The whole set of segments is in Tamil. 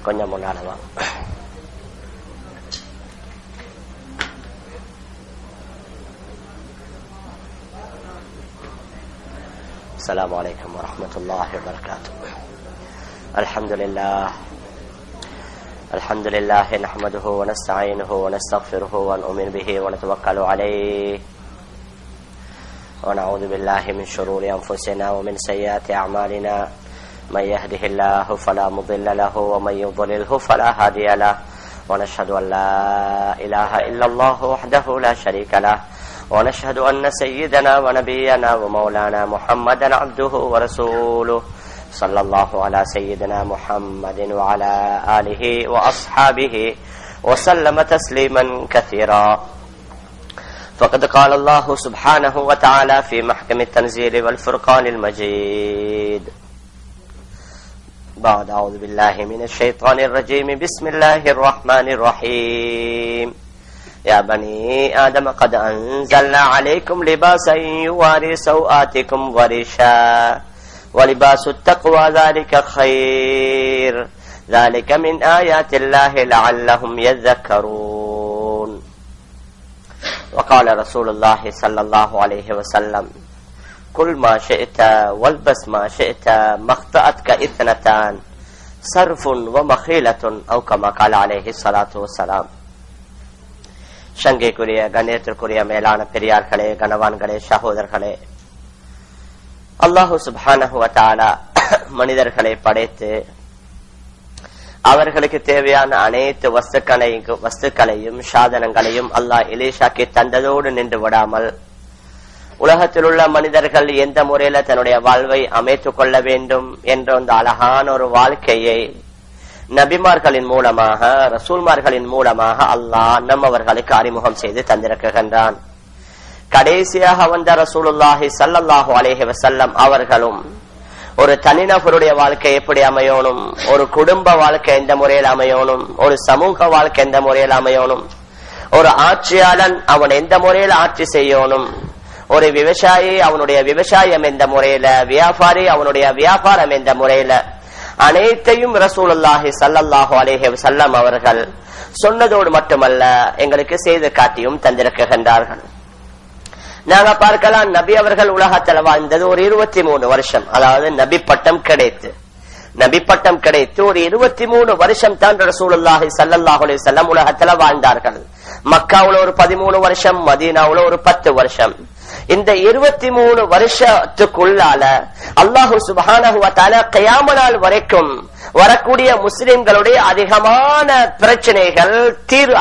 கொஞ்சம் முன்னாலவா. السلام عليكم ورحمة الله وبركاته. الحمد لله نحمده ونستعينه ونستغفره ونؤمن به ونتوكل عليه ونعوذ بالله من شرور أنفسنا ومن سيئات أعمالنا. من يهده الله فلا مضل له ومن يضلله فلا هادي له. ونشهد أن لا إله إلا الله وحده لا شريك له. ونشهد أن سيدنا ونبينا ومولانا محمدا عبده ورسوله. صلى الله على سيدنا محمد وعلى آله وأصحابه وسلم تسليما كثيرا. فقد قال الله سبحانه وتعالى في محكم التنزيل والفرقان المجيد بعد أعوذ بالله من الشيطان الرجيم. بسم الله الرحمن الرحيم. يا بني آدم قد أنزلنا عليكم لباسا يواري سوآتكم وريشا ولباس التقوى ذلك خير ذلك من آيات الله لعلهم يذكرون. وقال رسول الله صلى الله عليه وسلم كل ما شئت والبس ما شئت ما اخطأتك اثنتان صرف ومخيلة أو كما قال عليه الصلاة والسلام. சங்கைக்குரிய கண்ணியத்திற்குரிய மேலான பெரியார்களே, கணவான்களே, சகோதரர்களே, அல்லாஹு சுப்ஹானஹு வ தஆலா மனிதர்களை படைத்து அவர்களுக்கு தேவையான அனைத்து வஸ்துக்களையும் சாதனங்களையும் அல்லாஹ் இலேஷாக்கி தந்ததோடு நின்று விடாமல் உலகத்தில் உள்ள மனிதர்கள் எந்த முறையில தன்னுடைய வாழ்வை அமைத்துக் கொள்ள வேண்டும் என்ற அந்த அழகான ஒரு வாழ்க்கையை நபிமார்களின் மூலமாக, ரசூல்மார்களின் மூலமாக அல்லாஹ் நம்மவர்களுக்கு அறிமுகம் செய்து தந்திருக்கின்றான். கடைசியாக வந்த ரசூலுல்லாஹி ஸல்லல்லாஹு அலைஹி வஸல்லம் அவர்களும் ஒரு தனிநபருடைய வாழ்க்கை எப்படி அமையணும், ஒரு குடும்ப வாழ்க்கை எந்த முறையில் அமையணும், ஒரு சமூக வாழ்க்கை எந்த முறையில் அமையணும், ஒரு ஆட்சியாளன் அவன் எந்த முறையில் ஆட்சி செய்யணும், ஒரு விவசாயி அவனுடைய விவசாயம் எந்த முறையில, வியாபாரி அவனுடைய வியாபாரம் எந்த முறையில, அனைத்தையும் ரசூலுல்லாஹி ஸல்லல்லாஹு அலைஹி வஸல்லம் அவர்கள் சொன்னதோடு மட்டுமல்ல எங்களுக்கு செய்து காட்டியும் தந்திருக்கின்றார்கள். நாங்க பார்க்கலாம், நபி அவர்கள் உலகத்தில் வாழ்ந்தது ஒரு 23 வருஷம். அதாவது நபி பட்டம் கிடைத்து ஒரு 23 வருஷம் தான் ரசூலுல்லாஹி ஸல்லல்லாஹு அலைஹி வஸல்லம் உலகத்தில் வாழ்ந்தார்கள். மக்காவுல ஒரு 13 வருஷம், மதீனாவுல ஒரு 10 வருஷம். இந்த 23 வருஷத்துக்குள்ளால அல்லாஹு சுப்ஹானஹு வ தஆலா கியாம நாள் வரைக்கும் வரக்கூடிய முஸ்லிம்களுடைய அதிகமான பிரச்சனைகள்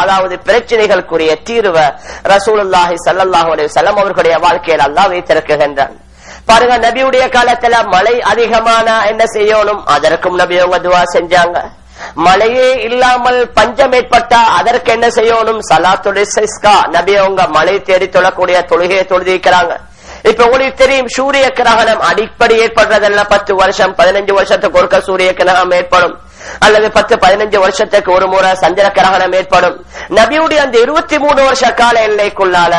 அதாவது பிரச்சனைகளுக்குரிய தீர்வை ரசூலுல்லாஹி ஸல்லல்லாஹு அலைஹி வஸல்லம் அவர்களுடைய வாழ்க்கையில் அல்லாஹ் வைத்திருக்கின்றான். பாருங்க, நபியுடைய காலத்துல மழை அதிகமான என்ன செய்யணும், அதற்கும் நபி அவங்க துஆ செஞ்சாங்க. மழையே இல்லாமல் பஞ்சம் ஏற்பட்டா அதற்கு என்ன செய்யணும், ஸலாத்துல் இஸ்திஸ்கா, நபி அவங்க மழை தேடி தொழக்கூடிய தொழுகையை தொழுதிக்கிறாங்க. இப்ப உங்களுக்கு தெரியும், சூரிய கிரகணம் அடிப்படை ஏற்படுறதல்ல 10 வருஷம் 15 வருஷத்துக்கு ஒருக்க சூரிய கிரகணம் ஏற்படும், அல்லது 10-15 வருஷத்துக்கு ஒரு முறை சந்திர கிரகணம் ஏற்படும். நபியுடைய அந்த 23 வருஷ கால எல்லைக்குள்ளால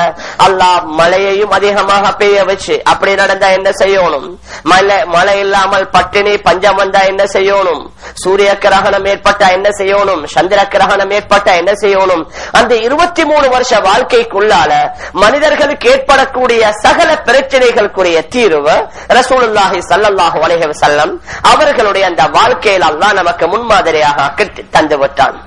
அல்லாஹ் மழையையும் அதிகமாக பெய்ய வச்சு, அப்படி நடந்தா என்ன செய்யணும், மழை இல்லாமல் பட்டினி பஞ்சம் வந்தா என்ன செய்யணும், சூரிய கிரகணம் ஏற்பட்டா என்ன செய்யணும், சந்திர கிரகணம் ஏற்பட்டா என்ன செய்யணும். அந்த 23 வருஷ வாழ்க்கைக்குள்ளால மனிதர்களுக்கு ஏற்படக்கூடிய சகல பிரச்சனைகளுக்குரிய தீர்வு ரசூலுல்லாஹி ஸல்லல்லாஹு அலைஹி வஸல்லம் அவர்களுடைய அந்த வாழ்க்கையில் அல்லாஹ் நமக்கு முன்மாதிரியாக தந்து விட்டான்.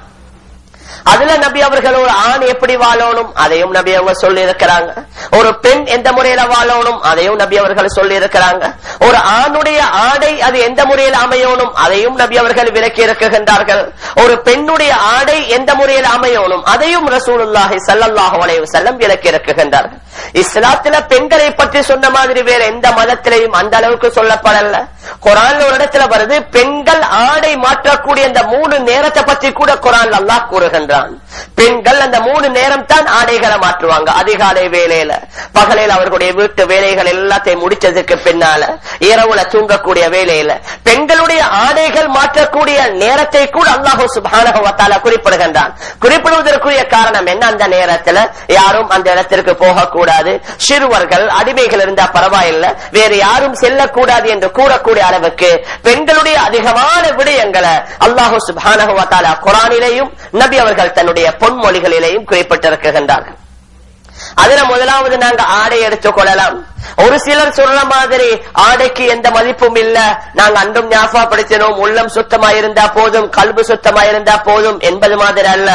அதுல நபி அவர்கள் ஒரு ஆண் எப்படி வாழணும் அதையும் நபி அவங்க சொல்லி இருக்கிறாங்க. ஒரு பெண் எந்த முறையில வாழணும் அதையும் நபி அவர்கள் சொல்லி இருக்கிறாங்க. ஒரு ஆணுடைய ஆடை அது எந்த முறையில் அமையணும் அதையும் நபி அவர்கள் விளக்கி இருக்குகின்றார்கள். ஒரு பெண்ணுடைய ஆடை எந்த முறையில் அமையணும் அதையும் ரசூலுல்லாஹி ஸல்லல்லாஹு அலைஹி வஸல்லம் விளக்கி இருக்குகின்றார்கள். இஸ்லாத்துல பெண்களை பற்றி சொன்ன மாதிரி வேற எந்த மதத்திலையும் அந்த அளவுக்கு சொல்லப்படல. குர்ஆன்ல ஒரு இடத்துல வருது, பெண்கள் ஆடை மாற்றக்கூடிய அந்த 3 நேரத்தை பற்றி கூட குர்ஆன்ல அல்லாஹ் கூறுகின்றான். பெண்கள் அந்த 3 நேரம் தான் ஆடைகளை மாற்றுவாங்க. அதிகாலை வேலையில, பகலில் அவர்களுடைய வீட்டு வேலைகள் எல்லாத்தையும் முடிச்சதுக்கு பின்னால, இரவுல தூங்கக்கூடிய வேலையில பெண்களுடைய ஆடைகள் மாற்றக்கூடிய நேரத்தை கூட அல்லாஹ் சுப்ஹானஹு வ தஆலா குறிப்பிடுகின்றான். குறிப்பிடுவதற்குரிய காரணம் என்ன, அந்த நேரத்துல யாரும் அந்த இடத்திற்கு போகக்கூடாது, செல்லக்கூடாது, சிறுவர்கள் அடிமைகள் இருந்தா பரவாயில்லை, வேறு யாரும் செல்லக்கூடாது என்று கூறக்கூடிய அளவுக்கு பெண்களுடைய அதிகமான விடயங்களை அல்லாஹு சுப்ஹானஹு வ தஆலா குர்ஆனிலேயும் நபி அவர்கள் தன்னுடைய பொன்மொழிகளிலேயும் குறிப்பிட்டிருக்கின்றார்கள். அதுல முதலாவது நாங்க ஆடை எடுத்துக் கொள்ளலாம். ஒரு சிலர் சொல்ற மாதிரி ஆடைக்கு எந்த மதிப்பும் இல்ல, நாங்க அன்றும் ஞாபகப்படுத்தினோம், உள்ளம் சுத்தமா இருந்தா போதும், கல்பு சுத்தமா இருந்தா போதும் என்பது மாதிரி அல்ல.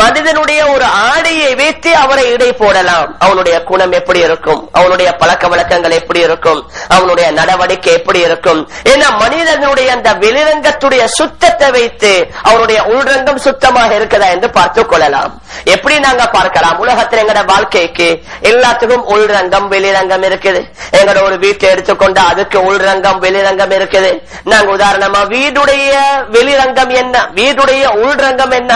மனிதனுடைய ஒரு ஆடையை வைத்து அவரை இடை போடலாம். அவனுடைய குணம் எப்படி இருக்கும், அவனுடைய பழக்க வழக்கங்கள் எப்படி இருக்கும், அவனுடைய நடவடிக்கை எப்படி இருக்கும். ஏன்னா மனிதனுடைய அந்த வெளிரங்கத்துடைய சுத்தத்தை வைத்து அவருடைய உள்ரங்கம் சுத்தமாக இருக்குதா என்று பார்த்துக் கொள்ளலாம். எப்படி நாங்க பார்க்கலாம், உலகத்தில் எங்கட வாழ்க்கைக்கு எல்லாத்துக்கும் உள்ரங்கம் வெளிரங்கம் இருக்குது. எங்களோட ஒரு வீட்டை எடுத்துக்கொண்டா அதுக்கு உள்ரங்கம் வெளிரங்கம் இருக்குது. நாங்க உதாரணமா வீடுடைய வெளிரங்கம் என்ன, வீடுடைய உள்ரங்கம் என்ன?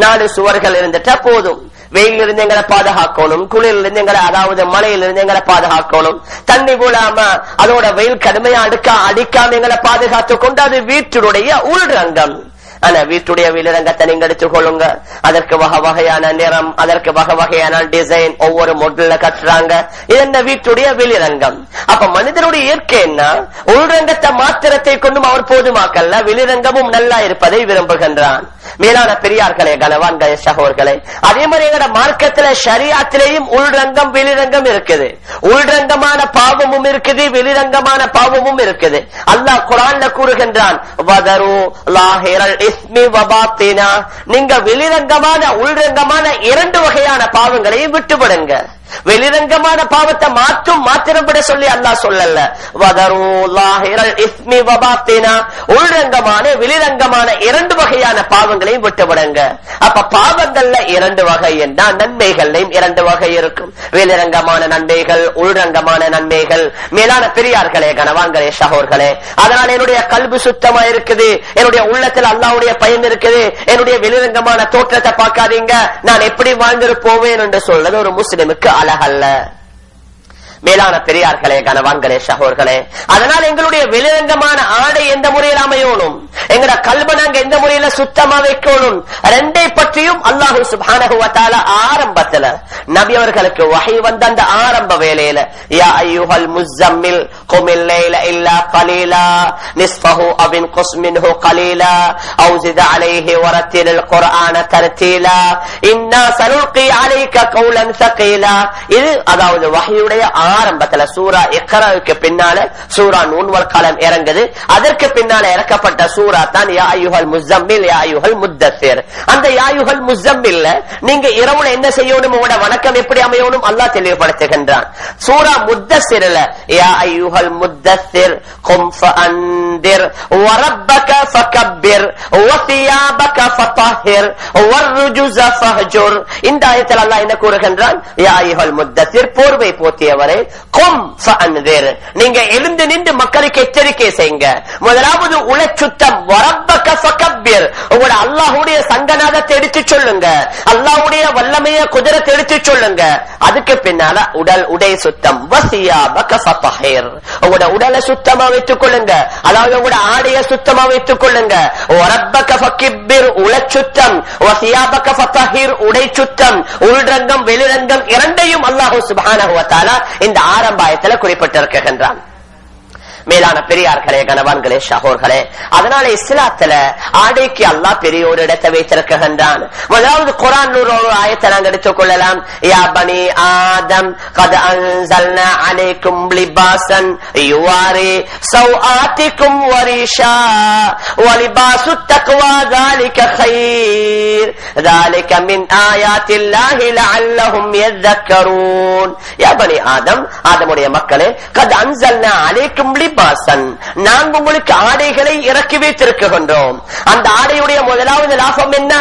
4 சுவர்கள் இருந்துட்டா போதும். வெயிலிருந்து இருந்து எங்களை பாதுகாக்கணும், குளிரிலிருந்து எங்களை, அதாவது மழையிலிருந்து எங்களை பாதுகாக்கணும், தண்ணி போடாம அதோட வெயில் கடுமையா அடிக்காம எங்களை பாதுகாத்துக் கொண்டு அது வீட்டுடைய உள்ரங்கம். ஆனா வீட்டுடைய வெளிரங்கத்தை நீங்க எடுத்துக் கொள்ளுங்க, அதற்கு வகை வகையான நிறம், அதற்கு வகை வகையான டிசைன், ஒவ்வொரு மொடல்ல கட்டுறாங்க. இது என்ன வீட்டுடைய வெளிரங்கம். அப்ப மனிதனுடைய இயற்கை என்ன, உள்ரங்கத்தை மாத்திரத்தை கொண்டும் அவர் போதுமாக்கல்ல, வெளிரங்கமும் நல்லா இருப்பதை விரும்புகின்றான். மேலான பெரியார்களே, கனவான்களே, சகோதரர்களே, அதே மாதிரி எங்கட மார்க்கத்துல ஷரியாத்திலேயும் உள்ரங்கம் வெளிரங்கம் இருக்குது. உள்ரங்கமான பாவமும் இருக்குது, வெளிரங்கமான பாவமும் இருக்குது. அல்லாஹ் குர்ஆன்ல கூறுகின்றான், வதரு லாஹிரல் இஸ்மி வபாத்தினா, நீங்க வெளிரங்கமான உள்ரங்கமான 2 வகையான பாவங்களையும் விட்டுவிடுங்க. வெளிரங்கமான பாவத்தை மாத்திரம் விட சொல்லி அல்லாஹ் சொல்லல. வதரு லாஹிரல் இஸ்மி வபாத்தினா, உள்ரங்கமான வெளிரங்கமான 2 வகையான பாவங்களையும் விட்டுவிடுங்க. அப்ப பாவங்கள்ல 2 வகை என்றா நன்மைகள்லையும் 2 வகை இருக்கும். வெளிரங்கமான நன்மைகள், உள்ரங்கமான நன்மைகள். மேலான பெரியார்களே, கனவான்களே, சகோதரர்களே, அதனால என்னுடைய கல்பு சுத்தமா இருக்குது, என்னுடைய உள்ளத்தில் அல்லாஹ்வுடைய பயம் இருக்குது. என்னுடைய வெளிரங்கமான தோற்றத்தை பார்க்காதீங்க, நான் எப்படி வாழ்ந்து போவேன் என்று சொல்றது ஒரு முஸ்லிமுக்கு அழகல்ல. மேலான பெரியார்களே, கனவான்களே, சகோதரர்களே, அதனால் எங்களுடைய வெளிரங்கமான ஆடை எந்த முறையில் அமையணும், எங்கட கல்பை நாங்க எந்த முறையில சுத்தமா வைக்கணும், 2 பற்றியும் அல்லாஹ் சுப்ஹானஹு வ தஆலா ஆரம்பத்துல நபி அவர்களுக்கு வஹி வந்த அந்த ஆரம்ப வேளையில, யா அய்யுஹல் முஸம்மில் குமில் லைல இல்லா கலீலா நிஸ்ஃபஹு அவ் இன்குஸ் மின்ஹு கலீலா அவ் ஸித் அலைஹி வரத்தில் குர்ஆன தர்தீலா இன்னா சனுல்கி அலைக கௌலன் ஸகீலா. இது அதாவது வஹியுடைய ஆரம்பத்துல சூரா இக்ராவுக்கு பின்னால சூரா நூன் வல் கலம் இறங்குது. அதற்கு பின்னால இறக்கப்பட்ட சூரா தான் யா அய்யுஹல் முஸம்மில் யா அய்யுஹல் முத்தஸிர். அந்த யா அய்யுஹல் முஸம்மில்ல நீங்க இரவுல என்ன செய்யணும், உங்களோட வணக்கம் எப்படி அமையணும் அல்லாஹ் தெளிவுபடுத்துகின்றான். சூரா முத்தஸிர்ல யா அய்யுஹல் முத்தஸிர் கும் ஃபஅன்திர் வரப்பக ஃபகப்பிர் வஸியாபக ஃபதஹிர் வர்ருஜுஸ ஃபஹ்ஜுர். இந்த ஆயத்தில் அல்லாஹ் என்ன கூறுகின்றான், யா அய்யுஹல் முத்தஸிர், போர்வை போத்தியவரே, கும் ஃபஅன்திர், நீங்க எழுந்து நின்று மக்களுக்கு எச்சரிக்கை செய்யுங்க. முதலாவது உளச்சுத்தம், வரப்பக ஃபகப்பிர், உங்களோட அல்லாஹ்வுடைய சங்கநாதத்தை எடுத்து சொல்லுங்க, அல்லாஹ்வுடைய வல்லமைய குதிரத்தை எடுத்து சொல்லுங்க. அதுக்கு பின்னால உடை சுத்தம், வஸியாபக ஃபதஹிர், உங்களோட உடலை சுத்தமா வைத்துக் கொள்ளுங்க, அதாவது உங்களோட ஆடைய சுத்தமா வைத்துக் கொள்ளுங்க. வரப்பக ஃபகப்பிர் உளச்சுத்தம், வஸியாபக ஃபதஹிர் உடை சுத்தம், உள்ரங்கம் வெளிரங்கம் 2ஐயும் அல்லாஹ் சுப்ஹானஹு வ தஆலா இந்த ஆரம்பாயத்துல குறிப்பிட்டிருக்கின்றான். மேலான பெரியார்களே, கனவான்களே, சகோதரர்களே, அதனால இஸ்லாத்துல ஆடைக்கு அல்லாஹ் பெரிய ஒரு இடத்தை வைத்திருக்கின்றான். முதலாவது குர்ஆன் ஒரு ஆயத்தை நாங்கள் எடுத்துக் கொள்ளலாம். யா பனி ஆதம் கத் அன்ஸல்னா அலைக்கும் லிபாஸன் யுவாரி சௌஆத்திக்கும் வரிஷா வலிபாசு தக்வா ذلك خير ذلك من آيات الله لعلهم يذكرون. யா பனி ஆதம், ஆதமுடைய மக்களே, கத் அன்ஸல்னா அலைக்கும் நாங்கள் உங்களுக்கு ஆடைகளை இறக்கி வைத்திருக்கின்றோம். அந்த ஆடையுடைய முதலாவது லாபம் என்ன,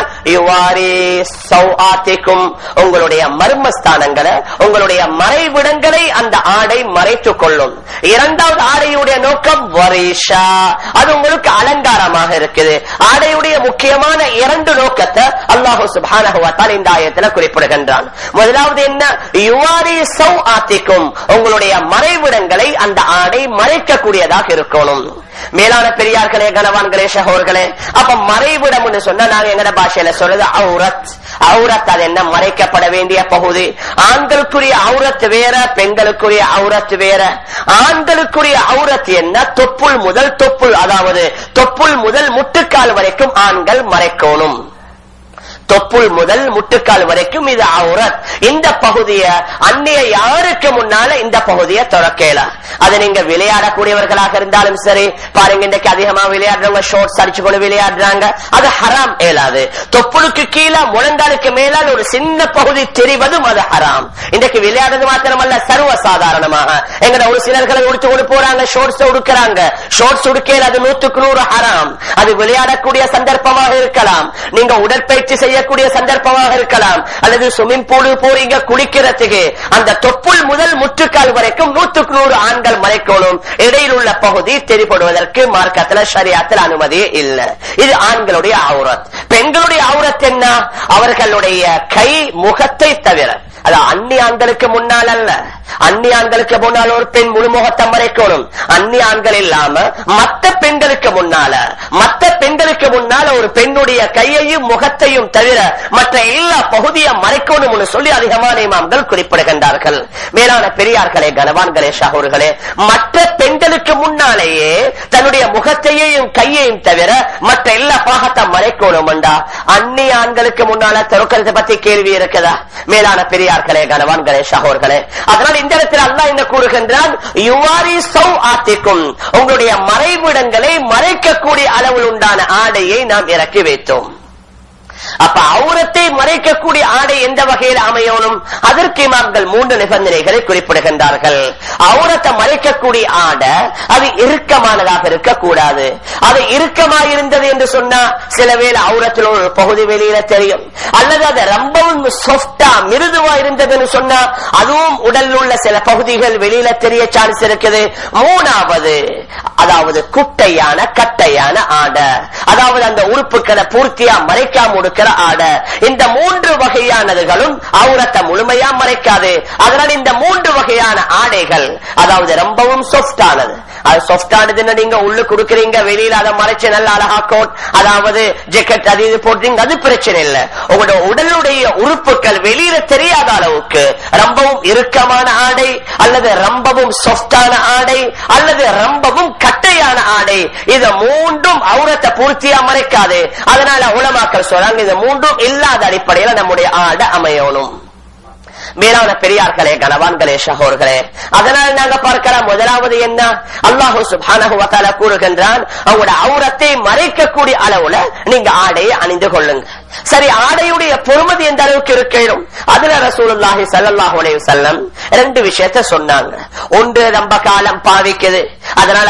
உங்களுடைய மர்மஸ்தானங்களை, உங்களுடைய மறைவிடங்களை அந்த ஆடை மறைத்துக் கொள்ளும். இரண்டாவது ஆடையுடைய நோக்கம் வரிஷா, அது உங்களுக்கு அலங்காரமாக இருக்குது. ஆடையுடைய முக்கியமான 2 நோக்கத்தை அல்லாஹ் சுப்ஹானஹு வ தஆலா இந்த ஆயத்தில் குறிப்பிடுகின்றான். முதலாவது என்ன, யுவாரி சௌஆத்திக்கும், உங்களுடைய மறைவிடங்களை அந்த ஆடை மறைக்க கூடியதாக இருக்கணும். மேலான பெரியார்களே, கனவான்களே, சகோதரர்களே, அப்ப மறைவிடம் சொன்னா நாங்க எங்கட பாஷையில சொல்றது அவுரத். அவுரத் அது என்ன, மறைக்கப்பட வேண்டிய பகுதி. ஆண்களுக்குரிய அவுரத் வேற, பெண்களுக்குரிய அவுரத் வேற. ஆண்களுக்குரிய அவுரத் என்ன, தொப்புள் முதல் தொப்புள், அதாவது தொப்புள் முதல் முட்டுக்கால் வரைக்கும் ஆண்கள் மறைக்கணும். தொப்புள் முதல் முட்டுக்கால் வரைக்கும் இது அவுரத். இந்த பகுதியை அந்நிய யாருக்கு முன்னால இந்த பகுதியை திறக்கல. அது நீங்க விளையாடக்கூடியவர்களாக இருந்தாலும் சரி, பாருங்க இன்னைக்கு அதிகமா விளையாடுறவங்க ஷோர்ட்ஸ் அடிச்சு கொண்டு விளையாடுறாங்க, அது ஹராம் ஏலாது. தொப்புளுக்கு கீழே முழங்காலுக்கு மேலால் ஒரு சின்ன பகுதி தெரிவதும் அது ஹராம். இன்றைக்கு விளையாடுறது மாத்திரமல்ல, சர்வ சாதாரணமாக எங்கட ஒரு சிலர்களை உடுத்து கொண்டு போறாங்க, ஷோர்ட்ஸ் உடுக்கிறாங்க. ஷோர்ட்ஸ் உடுக்கையில் அது 100% ஹராம். அது விளையாடக்கூடிய சந்தர்ப்பமாக இருக்கலாம், நீங்க உடற்பயிற்சி செய்யக்கூடிய சந்தர்ப்பமாக இருக்கலாம், அல்லது ஸ்விமிங் பூல் போறீங்க குளிக்கிறதுக்கு. அந்த தொப்புள் முதல் முற்றுக்கால் வரைக்கும் 100% ஆண்கள் மறைக்கணும். இடையில் உள்ள பகுதி தெரிபடுவதற்கு மார்க்கத்தில் ஷரியத்தில் அனுமதி இல்லை. இது ஆண்களுடைய அவுரத். பெண்களுடைய அவுரத் என்ன, அவர்களுடைய கை முகத்தை தவிர, அது அந்நிய ஆண்களுக்கு முன்னால் அல்ல. அந்நிய ஆண்களுக்கு முன்னால் ஒரு பெண் முழு முகத்தை மறைக்கணும். அந்நிய ஆண்கள் இல்லாம மற்ற பெண்களுக்கு முன்னால ஒரு பெண்ணுடைய கையையும் முகத்தையும் தவிர மற்ற எல்லா பகுதியை மறைக்கணும்னு சொல்லி அதிகமான இமாம்கள் குறிப்பிடுகின்றார்கள். மேலான பெரியார்களே, கனவான்களே, ஷாஹூர்களே, மற்ற பெண்களுக்கு முன்னாலேயே தன்னுடைய முகத்தையும் கையையும் தவிர மற்ற எல்லா பாகத்தை மறைக்கணும். அந்நிய ஆண்களுக்கு முன்னால திறக்கிறது பத்தி கேள்வி இருக்குதா? மேலான பெரியார்களே, கனவான்களே, ஷாஹூர்களே, அதனால் இந்த இடத்தில் அல்லாஹ் என்ன கூறுகின்றான், யுவாரி சௌஆத்திக்கும், உங்களுடைய மறைவிடங்களை மறைக்கக்கூடிய அளவில் உண்டான ஆடையை நாம் இறக்கி வைத்தோம். அப்ப அவுரத்தை மறைக்கக்கூடிய ஆடை எந்த வகையில் அமையணும்? அதற்கு இமாம்கள் 3 நிபந்தனைகளை குறிப்பிடுகின்றார்கள். அவுரத்தை மறைக்கக்கூடிய ஆடை அது இறுக்கமானதாக இருக்கக்கூடாது. அது இறுக்கமாக இருந்தது என்று சொன்னா சில வேளை அவுரத்தில் ஒரு பகுதி வெளியில தெரியும், அல்லது அது ரொம்பவும் சாஃப்டா மிருதுவா இருந்ததுன்னு சொன்னா அதுவும் உடல் உள்ள சில பகுதிகள் வெளியில தெரிய சான்ஸ் இருக்குது. 3வது, அதாவது குட்டையான கட்டையான ஆடை, அதாவது அந்த உறுப்புகளை பூர்த்தியா மறைக்காம இருக்கிற ஆடை. இந்த 3 வகையானதுகளும் அவுரத்தை முழுமையா மறைக்காது. அதனால் இந்த 3 வகையான ஆடைகள், அதாவது ரொம்பவும் சாஃப்டானது, அது சாஃப்டானதுன்னு நீங்க உள்ளு கொடுக்குறீங்க, வெளியில அதை மறைச்சு நல்ல அழகா கோட், அதாவது ஜெக்கெட் அது இது போடுறீங்க, அது பிரச்சனை இல்லை. உங்களோட உடலுடைய உறுப்புகள் வெளியில தெரியாத அளவுக்கு ரொம்பவும் இறுக்கமான ஆடை, அல்லது ரொம்பவும் சாஃப்டான ஆடை, அல்லது ரொம்பவும் கட்டையான ஆடை, இது 3ம் அவுரத்தை பூர்த்தியா மறைக்காது. அதனால உலமாக்கள் சொல்றாங்க, இது 3ம் இல்லாத அடிப்படையில் நம்முடைய ஆடை அமையணும். மேலான பெரியார்களே, கனவான்களே, ஷஹோர்களே, அதனால் நாங்க பார்க்கலாம், முதலாவது என்ன, அல்லாஹ் சுப்ஹானஹு வ தஆலா கூறுகின்றான், அவங்களோட அவுரத்தை மறைக்கக்கூடிய அளவுல நீங்க ஆடையை அணிந்து கொள்ளுங்க. சரி, ஆடையுடைய பொறுமதி எந்த அளவுக்கு இருக்கணும்? அதுல ரசூலுல்லாஹி ஸல்லல்லாஹு அலைஹி வஸல்லம் 2 விஷயத்தை சொன்னாங்க. ஒன்று, ரொம்ப காலம் பாவிக்குது, அதனால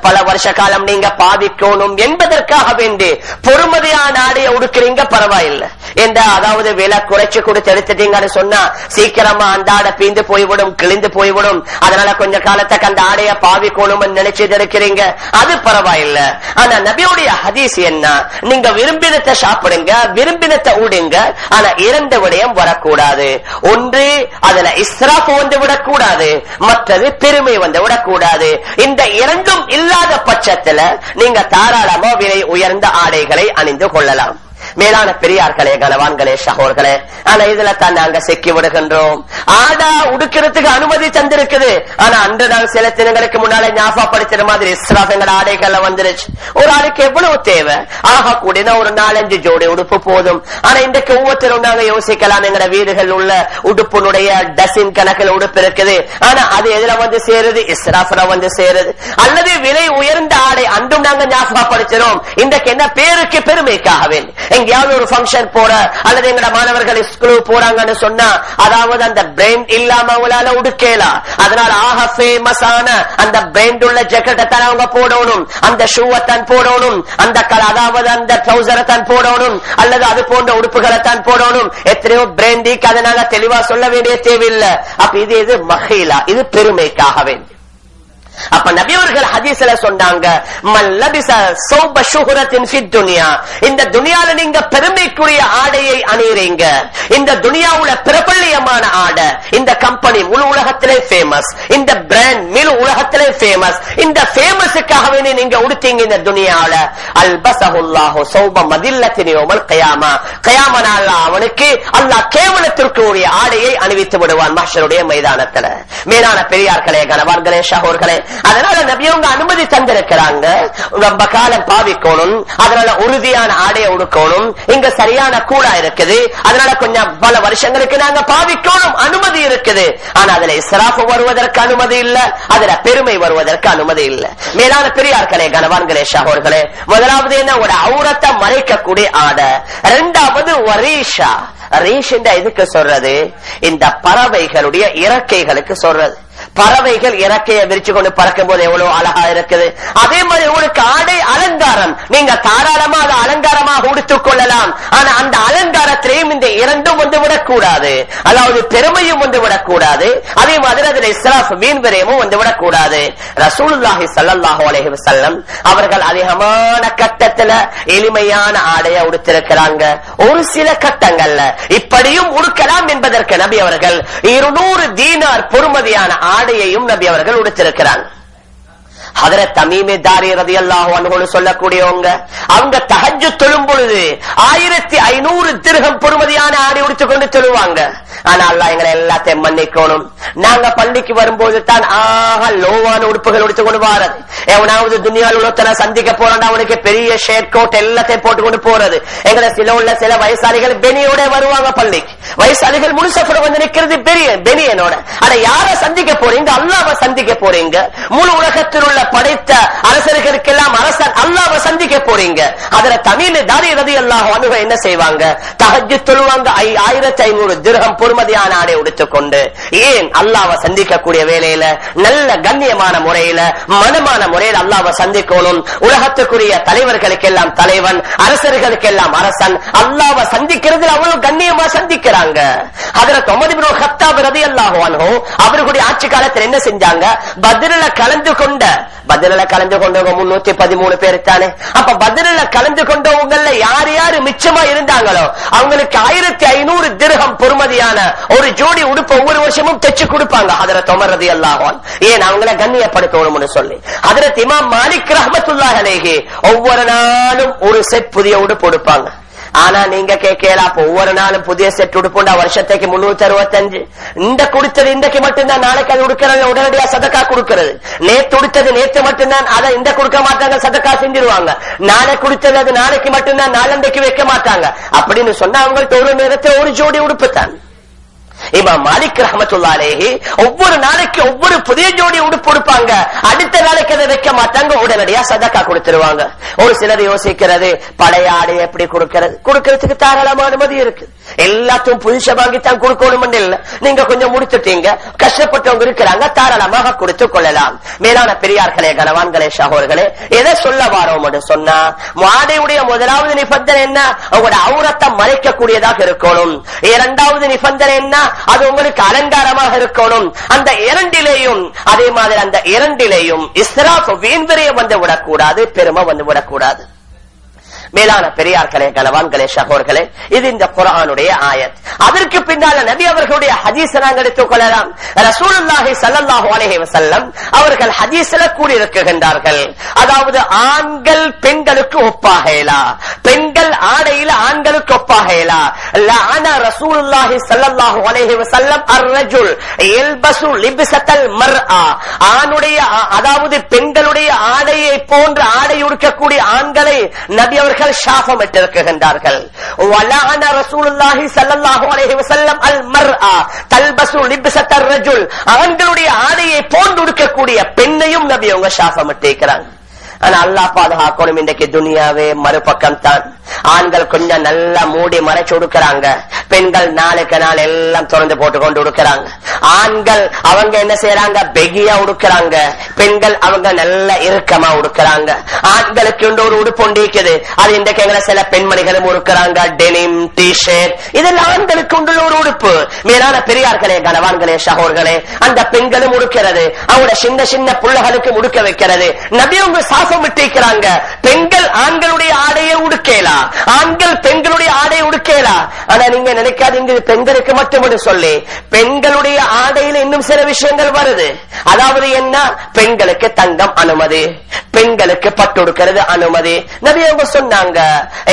பல வருஷ காலம் நீங்க பாவிக்கணும் என்பதற்காக வேண்டி பொறுமதியான ஆடையை உடுக்கிறீங்க, பரவாயில்லை. அதாவது விலை குறைச்சு கொடுத்து எடுத்துட்டீங்கன்னு சொன்னா சீக்கிரமா அந்த ஆடை பீந்து போய்விடும், கிழிந்து போய்விடும். அதனால கொஞ்ச காலத்துக்கு அந்த ஆடைய பாவிக்கணும் நினைச்சிட்டு இருக்கிறீங்க, அது பரவாயில்லை. ஆனா நபியுடைய ஹதீஸ் என்ன, நீங்க விரும்பினத்தை சாப்பிடுங்க, விரும்பினத்தை ஊடுங்க, ஆனா 2 விடயம் வரக்கூடாது. ஒன்று, அதுல இஸ்ராஃப் வந்து விடக்கூடாது, மற்றது பெருமை வந்து விடக்கூடாது. இந்த 2ம் இல்லாத பட்சத்துல நீங்க தாராளமா விலை உயர்ந்த ஆடைகளை அணிந்து கொள்ளலாம். மேலான பெரியார்களே, கனவான்களே, ஷஹோர்களே, ஆனா இதுல தான் நாங்க சிக்கி விடுகின்றோம். ஆடா உடுக்கிறதுக்கு அனுமதி தந்திருக்குது, ஆனா அன்று நாள் சில தினங்களுக்கு முன்னால ஞாபகப்படுத்துற மாதிரி இஸ்ராஃப் எங்கட ஆடைகள்ல வந்துருச்சு. ஒரு ஆளுக்கு எவ்வளவு தேவை? ஆக கூடின ஒரு 4-5 ஜோடி உடுப்பு போதும். ஆனா இன்றைக்கு ஒவ்வொருத்தரும் நாங்க யோசிக்கலாம், எங்கட வீடுகள் உள்ள உடுப்பினுடைய டசின் கணக்கில் உடுப்பு இருக்குது, ஆனா அது எதுல வந்து சேருது? இஸ்ராஃப்ல வந்து சேருது. அல்லது விலை உயர்ந்த ஆடை, அன்றும் நாங்க ஞாபகப்படுத்துறோம். இன்றைக்கு என்ன பேருக்கு பெருமைக்காகவே எங்கேயாவது ஒரு ஃபங்க்ஷன் போற, அல்லது எங்கட மாணவர்கள் ஸ்கூலுக்கு போறாங்கன்னு சொன்னா, அதாவது அந்த பிராண்ட் இல்லாம அவங்களால உடுக்கலாம். அதனால ஆக ஃபேமஸான அந்த பிராண்ட் உள்ள ஜாக்கெட்டை தான் அவங்க போடணும், அந்த ஷூவை தான் போடணும், அந்த அதாவது அந்த ட்ரௌசரை தான் போடணும், அல்லது அது போன்ற உடுப்புகளை தான் போடணும். எத்தனையோ பிராண்டிக்கு அதனால தெளிவா சொல்ல வேண்டிய தேவையில்லை. அப்ப இது மஹீலா, இது பெருமைக்காக வேண்டி. அப்ப நபியவர்கள் ஹதீஸ்ல சொன்னாங்க, மல்லபிஸ ஸௌப ஷுஹரத்தின் ஃபித் துன்யா, இந்த துனியால நீங்க பெருமைக்குரிய ஆடையை அணியறீங்க, இந்த துனியாவுல பிரபல்யமான ஆடை, இந்த கம்பெனி முழு உலகத்திலே ஃபேமஸ், இந்த பிராண்ட் முழு உலகத்திலே ஃபேமஸ், இந்த ஃபேமஸுக்காக வேண்டி நீங்க உடுத்தீங்க இந்த துனியால, அல்பஸஹுல்லாஹு ஸௌப மதில்லத்தின் யௌமல் கியாமா, கியாம நாள்ல அவனுக்கு அல்லாஹ் கேவலத்திற்கு உரிய ஆடையை அணிவித்து விடுவான் மஹ்ஷருடைய மைதானத்துல. மேலான பெரியார்களே, கணவான்களே, ஷஹோர்களே, அதனால நபி அவங்க அனுமதி தந்திருக்கிறாங்க. ரொம்ப காலம் பாவிக்கணும், அதனால உறுதியான ஆடையை உடுக்கணும். இங்க சரியான கூடா இருக்குது, அதனால கொஞ்சம் பல வருஷங்களுக்கு நாங்க பாவிக்கணும், அனுமதி இருக்குது. ஆனா அதுல இஸ்ராஃப் வருவதற்கு அனுமதி இல்ல, அதுல பெருமை வருவதற்கு அனுமதி இல்ல. மேலான பெரியார்களே, கணவான்களே, ஷஹோர்களே, முதலாவது என்ன, ஒரு அவுரத்தை மறைக்கக்கூடிய ஆடை. இரண்டாவது வரீஷா. ரீஷ் எதுக்கு சொல்றது, இந்த பறவைகளுடைய இறக்கைகளுக்கு சொல்றது. பறவைகள் இறக்கையை விரிச்சு கொண்டு பறக்கும் போது எவ்வளவு அழகா இருக்குது. அதே மாதிரி உங்களுக்கு ஆடை அலங்காரம், நீங்க தாராளமா அதை அலங்காரமாக உடுத்துக் கொள்ளலாம். ஆனா அந்த அலங்காரத்திலையும் இந்த இரண்டும் வந்து விடக்கூடாது, அதாவது பெருமையும் வந்து விடக்கூடாது, அதே மாதிரி அதில் இஸ்ராஃப் வீண் விரயமும் வந்து விடக்கூடாது. ரசூலுல்லாஹி ஸல்லல்லாஹு அலைஹி வஸல்லம் அவர்கள் அதிகமான கட்டத்துல எளிமையான ஆடையை உடுத்திருக்கிறாங்க. ஒரு சில கட்டங்கள்ல இப்படியும் உடுக்கலாம் என்பதற்கு நபி அவர்கள் 200 தீனார் பொறுமதியான ஆடையையும் நபி அவர்கள் உடுத்திருக்கிறாங்க. ஹதரத் தமீம் தாரி ரலியல்லாஹு அன்ஹு சொல்லக்கூடியவங்க, அவங்க தஹஜ்ஜுத் தொழும் பொழுது 1500 திர்ஹம் பொறுமதியான ஆடை உடுத்திக் கொண்டு தொழுவாங்க. ஆனா அல்லாஹ் எங்களை எல்லாத்தையும் மன்னிக்கணும், நாங்க பள்ளிக்கு வரும்போது தான் லோவான உடுப்புகள் உடுத்துக் கொண்டு வாரது. எவனாவது துனியாவில் உள்ளத்தனை சந்திக்க போறான், அவனுக்கு பெரிய ஷேர்ட் கோட் எல்லாத்தையும் போட்டுக்கொண்டு போறது. எங்களை சில வயசாளிகள் பெனியோட வருவாங்க பள்ளிக்கு. வயசாளிகள் முழுசப்பட வந்து நிக்கிறது பெரிய பெனியனோட. ஆனா யார சந்திக்க போறீங்க, அல்லாஹ்வை சந்திக்க போறீங்க. முழு உலகத்தில் உள்ள படைத்த அரசர்களுக்கெல்லாம் அரசன் அல்லாஹ்வை சந்திக்க போறீங்க. அதுல தமீம் தாரி ரலியல்லாஹு அன்ஹு என்ன செய்வாங்க, தஹஜ்ஜுத் தொழுவாங்க. 1500 திர்ஹம் பொறுமதியான ஆடை உடுத்துக்கொண்டு. ஏன், அல்லாஹ்வை சந்திக்கக்கூடிய வேளையில நல்ல கண்ணியமான முறையில மனமான முறையில் அல்லாஹ்வை சந்திக்கணும். உலகத்துக்குரிய தலைவர்களுக்கெல்லாம் தலைவன், அரசர்களுக்கெல்லாம் அரசன். அல்லாஹ்வை சந்திக்கிறது அவ்வளவு கண்ணியமா சந்திக்கிறாங்க. ஹஜ்ரத் உமர் இப்னு கத்தாப் ரலியல்லாஹு அன்ஹு அவர்களுடைய ஆட்சி காலத்தில் என்ன செஞ்சாங்க, பத்ர்ல கலந்து கொண்டவங்க 313 பேர் தானே. அப்ப பத்ர்ல கலந்து கொண்டவங்கல்ல யார் யாரு மிச்சமா இருந்தாங்களோ அவங்களுக்கு 1500 திர்ஹம் பொறுமதியான ஒரு ஜோடி உடுப்பு ஒவ்வொரு வருஷமும் தைச்சு கொடுப்பாங்க ஹஜ்ரத் உமர் ரலியல்லாஹு அன்ஹு. ஏன், அவங்கள கண்ணியப்படுத்தணும்னு சொல்லி. ஹஜ்ரத் இமாம் மாலிக் ரஹ்மத்துல்லாஹி அலைஹி ஒவ்வொரு நாளும் ஒரு செட் புதிய உடுப்பு உடுப்பாங்க. ஆனா நீங்க கேட்கலாம், ஒவ்வொரு நாளும் புதிய செட் உடுப்புண்டா வருஷத்துக்கு 365. இந்த கொடுத்தது இன்றைக்கு மட்டும்தான், நாளைக்கு அது உடுக்கிறது உடனடியா சதக்கா கொடுக்கிறது. நேத்து உடுத்தது நேத்து மட்டும்தான், அதை இந்த கொடுக்க மாட்டாங்க, சதக்கா செஞ்சிருவாங்க. நாளை கொடுத்தது அது நாளைக்கு மட்டும்தான், நாளண்டைக்கு வைக்க மாட்டாங்க. அப்படின்னு சொன்னா அவங்கள்ட்ட ஒரு நேரத்தில் ஒரு ஜோடி உடுப்பு தான். இமாம் மாலிக் ரஹ்மத்துல்லாஹி அலைஹி ஒவ்வொரு நாளைக்கு ஒவ்வொரு புதிய ஜோடி உடுப்பு உடுப்பாங்க. அடுத்த நாளைக்கு அதை வைக்க மாட்டாங்க, உடனடியா சதக்கா கொடுத்துருவாங்க. ஒரு சிலர் யோசிக்கிறது, பழைய ஆடை எப்படி கொடுக்கறதுக்கு தாராளமான அனுமதி இருக்கு. எல்லாத்தையும் புதுசா வாங்கித்தான் கொடுக்கணும் இல்ல, நீங்க கொஞ்சம் முடித்துட்டீங்க, கஷ்டப்பட்டவங்க இருக்கிறாங்க, தாராளமாக கொடுத்துக் கொள்ளலாம். மேலான பெரியார்களே, கணவான்களே, சகோதரர்களே, எதை சொல்ல வாரோம் சொன்னா, ஆடையுடைய முதலாவது நிபந்தனை என்ன, அவங்களோட அவுரத்தை மறைக்கக்கூடியதாக இருக்கணும். இரண்டாவது நிபந்தனை என்ன, அது உங்களுக்கு அலங்காரமாக இருக்கணும். அந்த இரண்டிலேயும் அதே மாதிரி அந்த இரண்டிலேயும் இஸ்ராஃப் வீண் விரயம் வந்து விடக்கூடாது, பெருமை வந்து விடக்கூடாது. மேலான பெரியார்களே, கணவான்களே, சகோதரர்களே, இது இந்த குர்ஆனுடைய ஆயத். அதற்கு பின்னால நபி அவர்களுடைய ஹதீஸ் நாங்கள் எடுத்துக் கொள்ளலாம். ரசூலுல்லாஹி ஸல்லல்லாஹு அலைஹி வஸல்லம் அவர்கள் ஹதீஸ்ல கூறியிருக்கின்றார்கள், அதாவது ஆண்கள் பெண்களுக்கு ஒப்பாகலா, பெண்கள் ஆடையில ஆண்களுக்கு ஒப்பாகலா. லஅன ரசூலுல்லாஹி ஸல்லல்லாஹு அலைஹி வஸல்லம் அர்-ரஜுல் யல்பசு லிப்ஸத்தல் மர்ஆ, ஆணுடைய அதாவது பெண்களுடைய ஆடையை போன்ற ஆடை உடுக்கக்கூடிய ஆண்களை நபி அவர்கள் சாபம் இட்டிருக்கின்றார்கள். வலஅன ரசூலுல்லாஹி ஸல்லல்லாஹு அலைஹி வஸல்லம் அல் மர்ஆ தல்பசு லிப்ஸத்தர் ரஜுல், ஆண்களுடைய ஆடையை போன்று உடுக்கக்கூடிய பெண்ணையும் நபி அவங்க சாபம் இட்டிருக்கிறாங்க. ஆனா அல்லாஹ் பாதுகாக்கணும், இன்றைக்கு துனியாவே மறுபக்கம் தான். ஆண்கள் கொஞ்சம் நல்லா மூடி மறைச்சு உடுக்கிறாங்க, பெண்கள் நாளுக்கு நாள் எல்லாம் திறந்து போட்டு கொண்டு உடுக்கிறாங்க. ஆண்கள் அவங்க என்ன செய்யறாங்க, பெகியா உடுக்கிறாங்க, பெண்கள் அவங்க நல்ல இறுக்கமா உடுக்கிறாங்க. ஆண்களுக்கு ஒரு உடுப்பு ஒன்று இருக்குது, அது இன்றைக்கு எங்களை சில பெண்மணிகளும் உடுக்கிறாங்க, டெனிம் டி-ஷர்ட், இதெல்லாம் ஆண்களுக்கு உள்ள ஒரு உடுப்பு. மேலான பெரியார்களே, கணவான்களே, சகோதரர்களே, அந்த பெண்களும் உடுக்கிறது, அவங்களோட சின்ன சின்ன புள்ளைகளுக்கு உடுக்க வைக்கிறது. நபி அவங்க வித்தியாசம் விட்டிருக்கிறாங்க. பெண்கள் ஆண்களுடைய ஆடையை உடுக்கலாம், ஆண்கள் பெண்களுடைய ஆடையை உடுக்கலாம். ஆனா நீங்க நினைக்காதீங்க பெண்களுக்கு மட்டும் சொல்லி, பெண்களுடைய ஆடையில் இன்னும் சில விஷயங்கள் வருது. அதாவது என்ன, பெண்களுக்கு தங்கம் அனுமதி, பெண்களுக்கு பட்டுடுக்கிறது அனுமதி. நபி அவங்க சொன்னாங்க,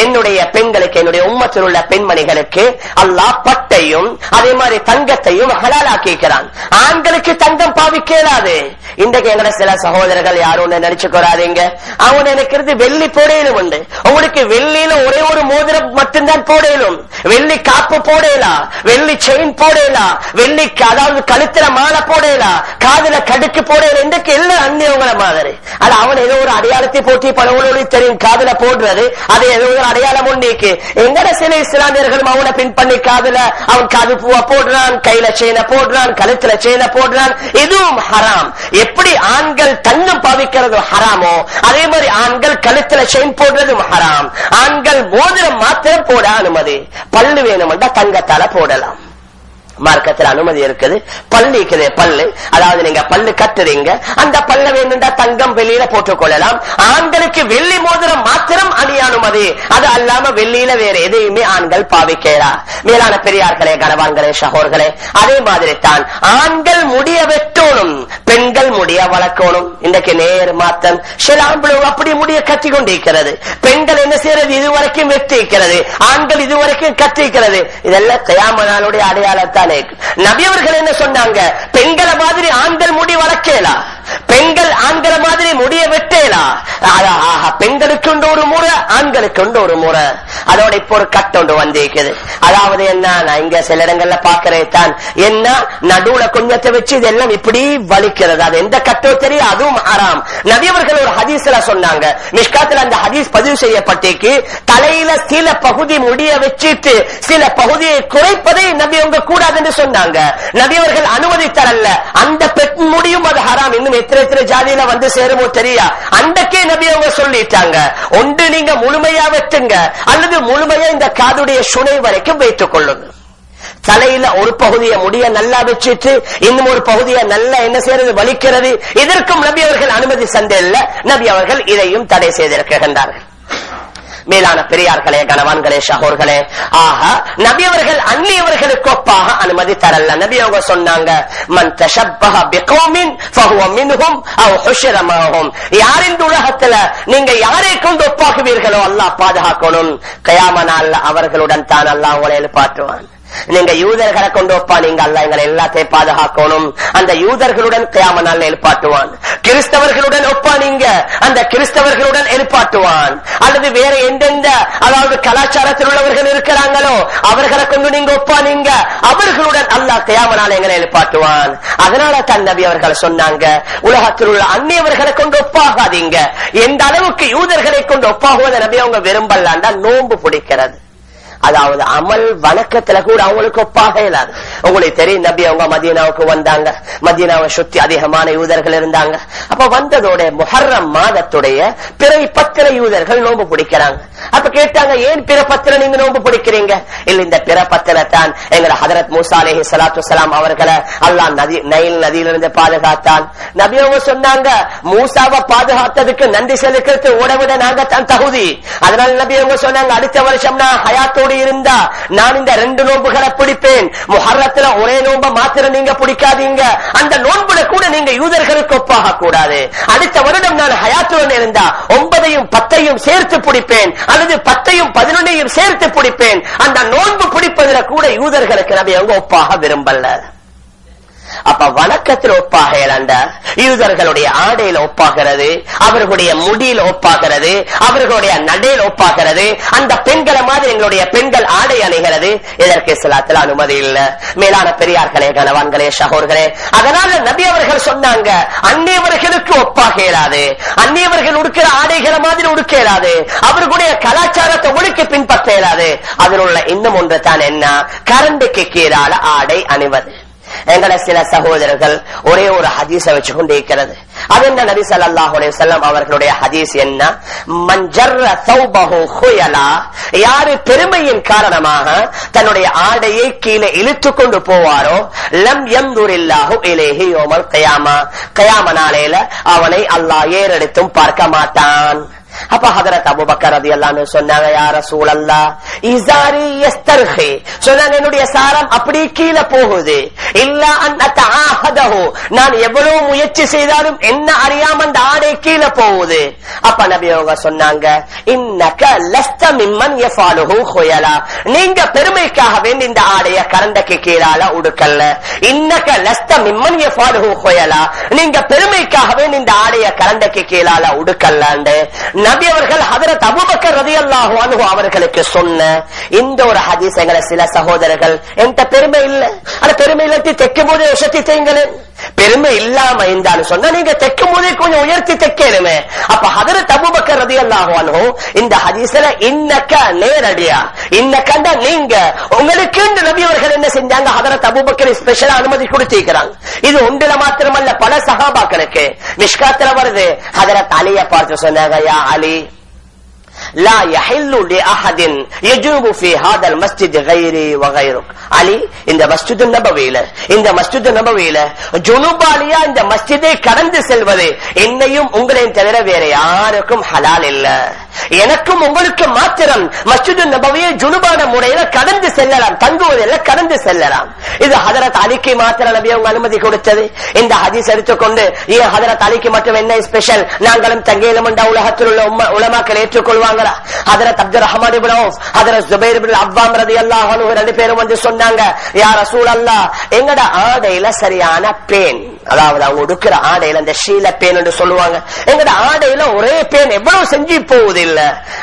என்னுடைய பெண்களுக்கு, என்னுடைய உம்மத்தில் உள்ள பெண்மணிகளுக்கு அல்லாஹ் பட்டையும் அதே மாதிரி தங்கத்தையும் ஹலாலாக்கிக்கிறான். ஆண்களுக்கு தங்கம் பாவிக்கலாது. இன்றைக்கு எங்களை சில சகோதரர்கள் யாரும் நினைச்சுக்கிறாதீங்க, அவங்க நினைக்கிறது வெள்ளி போடையிலும் உண்டு. உங்களுக்கு வெள்ளியில ஒரே ஒரு மோதிரம் மட்டும்தான் போடையிலும், வெள்ளி காப்பு போடலாம், வெள்ளி செயின் போடலாம், வெள்ளி அதாவது கழுத்துல மாலை போடலாம், காதுல கடுக்கு போடலாம். இன்றைக்கு எல்லாம் அந்நியவங்களை மாதிரி. அது அவன் ஏதோ ஒரு அடையாளத்தை போட்டி பலவளோடு தெரியும் காதுல போடுறது, அது ஏதோ ஒரு அடையாளம் உண்டிக்கு. எங்கட சில இஸ்லாமியர்களும் அவனை பின் பண்ணி காதுல அவன் காது பூவா போடுறான், கையில செயினை போடுறான், கழுத்துல செயினை போடுறான். இதுவும் ஹராம். எப்படி ஆண்கள் தங்கம் பாவிக்கிறது ஹராமோ, அதே மாதிரி ஆண்கள் கழுத்துல செயின் போடுறதும் ஹராம். ஆண்கள் மோதிரம் மாத்திரம் போட அனுமதி. பல்லு வேணும்னா தங்கத்தால போடலாம், மார்க்கத்தில் அனுமதி இருக்குது. பல்லு இருக்குது, பல்லு அதாவது நீங்க பல்லு கட்டுறீங்க, அந்த பல்ல வேணும்டா தங்கம் வெளியில போட்டுக் கொள்ளலாம். ஆண்களுக்கு வெள்ளி மோதிரம் மாத்திரம் அணிய அனுமதி, அது அல்லாம வெள்ளியில வேற எதையுமே ஆண்கள் பாவிக்கிறா. மேலான பெரியார்களே, கணவான்களே, சகோர்களே, அதே மாதிரி தான் ஆண்கள் முடிய வெட்டணும், பெண்கள் முடிய வளர்க்கணும். இன்றைக்கு நேர் மாத்தம் சில ஆண்கள் அப்படி முடிய கட்டி கொண்டிருக்கிறது. பெண்கள் என்ன செய்யறது, இதுவரைக்கும் வெட்டிக்கிறது, ஆண்கள் இதுவரைக்கும் கட்டிக்கிறது. இதெல்லாம் கியாமத் நாளுடைய அடையாளத்தானே. நபி அவர்கள் என்ன சொன்னாங்க, பெண்களை மாதிரி ஆண்கள் முடி வளர்க்கலாம், பெண்கள் ஆண்களை மாதிரி முடிய வெட்டலாம். பெண்களுக்கு உண்டு ஒரு முறை, ஆண்களுக்கு உண்டு ஒரு முறை. அதோட இப்போ ஒரு கட்டொண்டு வந்திருக்குது. அதாவது என்ன, நான் இங்க சில இடங்கள்ல பாக்கிறேன் தான், என்ன நடுவுல கொஞ்சத்தை வச்சு இதெல்லாம் இப்படி வலிக்கிறது. அது எந்த கட்டோ தெரியும், அதுவும் ஹராம். நபி அவர்கள் ஒரு ஹதீஸ்ல சொன்னாங்க, மிஷ்காத்துல அந்த ஹதீஸ் பதிவு செய்யப்பட்டிருக்கு. தலையில சில பகுதி முடிய வச்சிட்டு சில பகுதியை குறைப்பதை நபி அவங்க கூடாது என்று சொன்னாங்க. நபி அவர்கள் அனுமதித்தரல்ல, அந்த பெண் முடியும் அது ஹராம். இன்னும் எத்தனை ஜாதியில வந்து சேருமோ தெரியா, அன்றைக்கே நபி அவங்க சொல்லிட்டாங்க, ஒன்று நீங்க முழுமையா வெட்டுங்க, அல்லது முழுமையா இந்த காதுடைய சுனை வரைக்கும் வைத்துக் கொள்ளுங்க. தலையில ஒரு பகுதியை முடிய நல்லா வச்சுட்டு இன்னும் ஒரு பகுதியை நல்லா என்ன செய்யறது, வலிக்கிறது. இதற்கும் நபி அவர்கள் அனுமதி சந்தையில் நபி அவர்கள் இதையும் தடை செய்திருக்கின்றார்கள். மேலான பெரியார்களே, கணவான்களே, சகோர்களே, ஆஹா நபி அவர்கள் அந்நியவர்களுக்கு ஒப்பாக அனுமதி தரல. நபி அவங்க சொன்னாங்க, மன் தஷப்பஹ பிகௌமின் ஃபஹுவ மின்ஹும் அவ் ஹுஷிர மஅஹும். யார் இந்த உலகத்துல நீங்க யாரை கொண்டு ஒப்பாக்குவீர்களோ அல்லாஹ் பாதுகாக்கணும், கியாமத் நாள்ல அவர்களுடன் தான் அல்லாஹ் உங்களை எழுப்பாட்டுவான். நீங்க யூதர்களை கொண்டு ஒப்பா, நீங்க அல்லாஹ் எங்களை எல்லாத்தையும் பாதுகாக்கணும், அந்த யூதர்களுடன் கியாமத் நாள்ல எழுப்பாட்டுவான். கிறிஸ்தவர்களுடன் ஒப்பா, நீங்க அந்த கிறிஸ்தவர்களுடன் எழுப்பாட்டுவான். அல்லது வேற எந்தெந்த அதாவது கலாச்சாரத்தில் உள்ளவர்கள் இருக்கிறாங்களோ அவர்களை கொண்டு நீங்க ஒப்பா, நீங்க அவர்களுடன் அல்லாஹ் கியாமத் நாள்ல எங்களை எழுப்பாட்டுவான். அதனால தன் நபி அவர்கள் சொன்னாங்க, உலகத்தில் உள்ள அந்நியவர்களை கொண்டு ஒப்பாகாதீங்க. எந்த அளவுக்கு யூதர்களை கொண்டு ஒப்பாகுவதை நபி அவங்க விரும்பலாண்டா நோன்பு பிடிக்கிறது, அதாவது அமல் வணக்கத்துல கூட அவங்களுக்கு ஒப்பாக இல்லாது. உங்களுக்கு தெரியும், நபி அவங்க மதீனாவுக்கு வந்தாங்க, மதீனாவை சுத்தி அதிகமான யூதர்கள் இருந்தாங்க. அப்ப வந்ததோட முஹர்ரம் மாதத்துடைய பிறை 10 யூதர்கள் நோன்பு பிடிக்கிறாங்க. அப்ப கேட்டாங்க, ஏன் பிற 10 நீங்க நோன்பு பிடிக்கிறீங்க? இல்ல, இந்த பிற 10 தான் எங்களை ஹதரத் மூசா அலைஹி ஸலாத்து வஸலாம் அவர்களை அல்லாஹ் நைல் நதியிலிருந்து பாதுகாத்தான். நபி அவங்க சொன்னாங்க, மூசாவை பாதுகாத்ததுக்கு நன்றி செலுத்துறது உடவிட நாங்க தான் தகுதி. அதனால நபி அவங்க சொன்னாங்க, அடுத்த வருஷம் நான் ஹயாத்தோடு இருந்தா நான் இந்த 2 நோன்புகளை பிடிப்பேன். முஹர்ரத்துல ஒரே நோன்பை மாத்திரம் நீங்க பிடிக்காதீங்க, அந்த நோன்புல கூட நீங்க யூதர்களுக்கு ஒப்பாக கூடாது. அடுத்த வருடம் நான் ஹயாத்துடன் இருந்தா 9ஐயும் 10ஐயும் சேர்த்து பிடிப்பேன், அல்லது 10ஐயும் 11ஐயும் சேர்த்து பிடிப்பேன். அந்த நோன்பு பிடிப்பதில் கூட யூதர்களுக்கு நபி அவங்க ஒப்பாக விரும்பல. அப்ப வணக்கத்தில் ஒப்பாக இழந்த யூதர்களுடைய ஆடையில ஒப்பாகிறது, அவர்களுடைய முடியில் ஒப்பாகிறது, அவர்களுடைய நடையில் ஒப்பாகிறது. அந்த பெண்களை மாதிரி எங்களுடைய பெண்கள் ஆடை அணிகிறது. இதற்கு இஸ்லாத்தில் அனுமதி இல்ல. மேலான பெரியார்களே, கணவான்களே, சகோர்களே, அதனால நபி அவர்கள் சொன்னாங்க, அந்நியவர்களுக்கு ஒப்பாக இயலாது, அந்நியவர்கள் உடுக்கிற ஆடைகளை மாதிரி உடுக்க இயலாது, அவர்களுடைய கலாச்சாரத்தை ஒழுக்கி பின்பற்ற இயலாது. அதில் உள்ள இன்னும் ஒன்று தான் என்ன, கரண்டுக்கு கீழால ஆடை அணிவது. எங்களை சில சகோதரர்கள் ஒரே ஒரு ஹதீஸை வச்சு கொண்டிருக்கிறது. அது என்ன? நபி ஸல்லல்லாஹு அலைஹி வஸல்லம் அவர்களுடைய ஹதீஸ் என்ன? மன் ஜர்ர ஸௌபஹு குயலா, யாரு பெருமையின் காரணமாக தன்னுடைய ஆடையை கீழே இழுத்துக் கொண்டு போவாரோ, லம் யன்துரில்லாஹு இலைஹி யௌமல் கியாமா, கியாம நாளையில அவனை அல்லாஹ் ஏறெடுத்தும் பார்க்க மாட்டான். அப்ப ஹஜரத் அபூபக்கர் ரலியல்லாஹு அன்ஹு சொன்னாங்க, யா ரசூலல்லாஹ் இஸாரி யஸ்தர்ஹி, சொன்னாங்க என்னுடைய சாரம் அப்படி கீழே போகுது, இல்லா அன் அத்தஆஹதஹு, நான் எவ்வளவு முயற்சி செய்தாலும் என்ன அறியாம அந்த ஆடை கீழே போகுது. அப்ப நபி அவங்க சொன்னாங்க, இன்னக லஸ்த மிம்மன் யஃபாலுஹு குயலா, நீங்க பெருமைக்காக வேண்டி இந்த ஆடைய கரண்டைக்கு கீழால உடுக்கல்ல. இன்னக லஸ்த மிம்மன் யஃபாலுஹு குயலா, நீங்க பெருமைக்காக வேண்டி இந்த ஆடைய கரண்டைக்கு கீழால உடுக்கல்லாண்டு நபி அவர்கள் ஹஜரத் அபூபக்கர் ரலியல்லாஹு அன்ஹு அவர்களுக்கு சொன்ன இந்த ஒரு ஹதீஸ் எங்களை சில சகோதரர்கள் என்கிட்ட பெருமை இல்ல, அந்த பெருமை இல்லாட்டி தைக்கும் போதே உயர்த்தி தைங்களேன், பெருமை இல்லாம இருந்தாலும் சொன்னா நீங்க தைக்கும் போதே கொஞ்சம் உயர்த்தி தைக்கணுமே. அப்ப ஹஜரத் அபூபக்கர் ரலியல்லாஹு அன்ஹு இந்த ஹதீஸ்ல இன்னக்க நேரடியா இன்னக்கண்ட நீங்க உங்களுக்கு நபி அவர்கள் என்ன செஞ்சாங்க, ஹஜரத் அபூபக்கர் ஸ்பெஷலா அனுமதி கொடுத்திருக்கிறாங்க. இது ஒன்றில மாத்திரமல்ல, பல சஹாபாக்களுக்கு. மிஷ்காத்துல வருது, ஹஜரத் அலிய பார்த்து சொன்னாங்க, யா அலி லா யஹில்லு லிஅஹதின் யஜூபு ஃபீ ஹாதல் மஸ்ஜித் கைரி வ கைருக். அலி, இந்த மஸ்ஜித் நபவியில ஜுனுபாலியா இந்த மஸ்ஜிதை கடந்து செல்வது என்னையும் உங்களையும் தவிர வேற யாருக்கும் ஹலால் இல்ல. எனக்கும் உங்களுக்கு மாத்திரம் மஸ்ஜித் நபவியை ஜுனுபான முறையில கடந்து செல்லலாம், தங்குவதில்லை, கடந்து செல்லலாம். இது ஹஜரத் அலிக்கு மாத்திரம் நபி அவங்க அனுமதி கொடுத்தது. இந்த ஹதீஸ் எடுத்துக்கொண்டு ஏன் ஹஜரத் அலிக்கு மட்டும் என்ன ஸ்பெஷல், நாங்களும் தங்கையிலும் உலகத்தில் உள்ள உலமாக்கள் ஏற்றுக்கொள்வாங்களா? ஹஜரத் அப்துல் ரஹ்மான் இப்னு அவுஃப், ஹஜரத் ஜுபைர் இப்னு அவ்வாம் ரலியல்லாஹு அன்ஹு ரெண்டு பேரும் வந்து சொன்னாங்க, யா ரசூலல்லாஹ், எங்கட ஆடையில சரியான பேன், அதாவது அவங்க உடுக்கிற ஆடையில அந்த ஷீல பேன் என்று சொல்லுவாங்க, எங்கட ஆடையில ஒரே பேன் எவ்வளவு செஞ்சு போகுது இல்ல,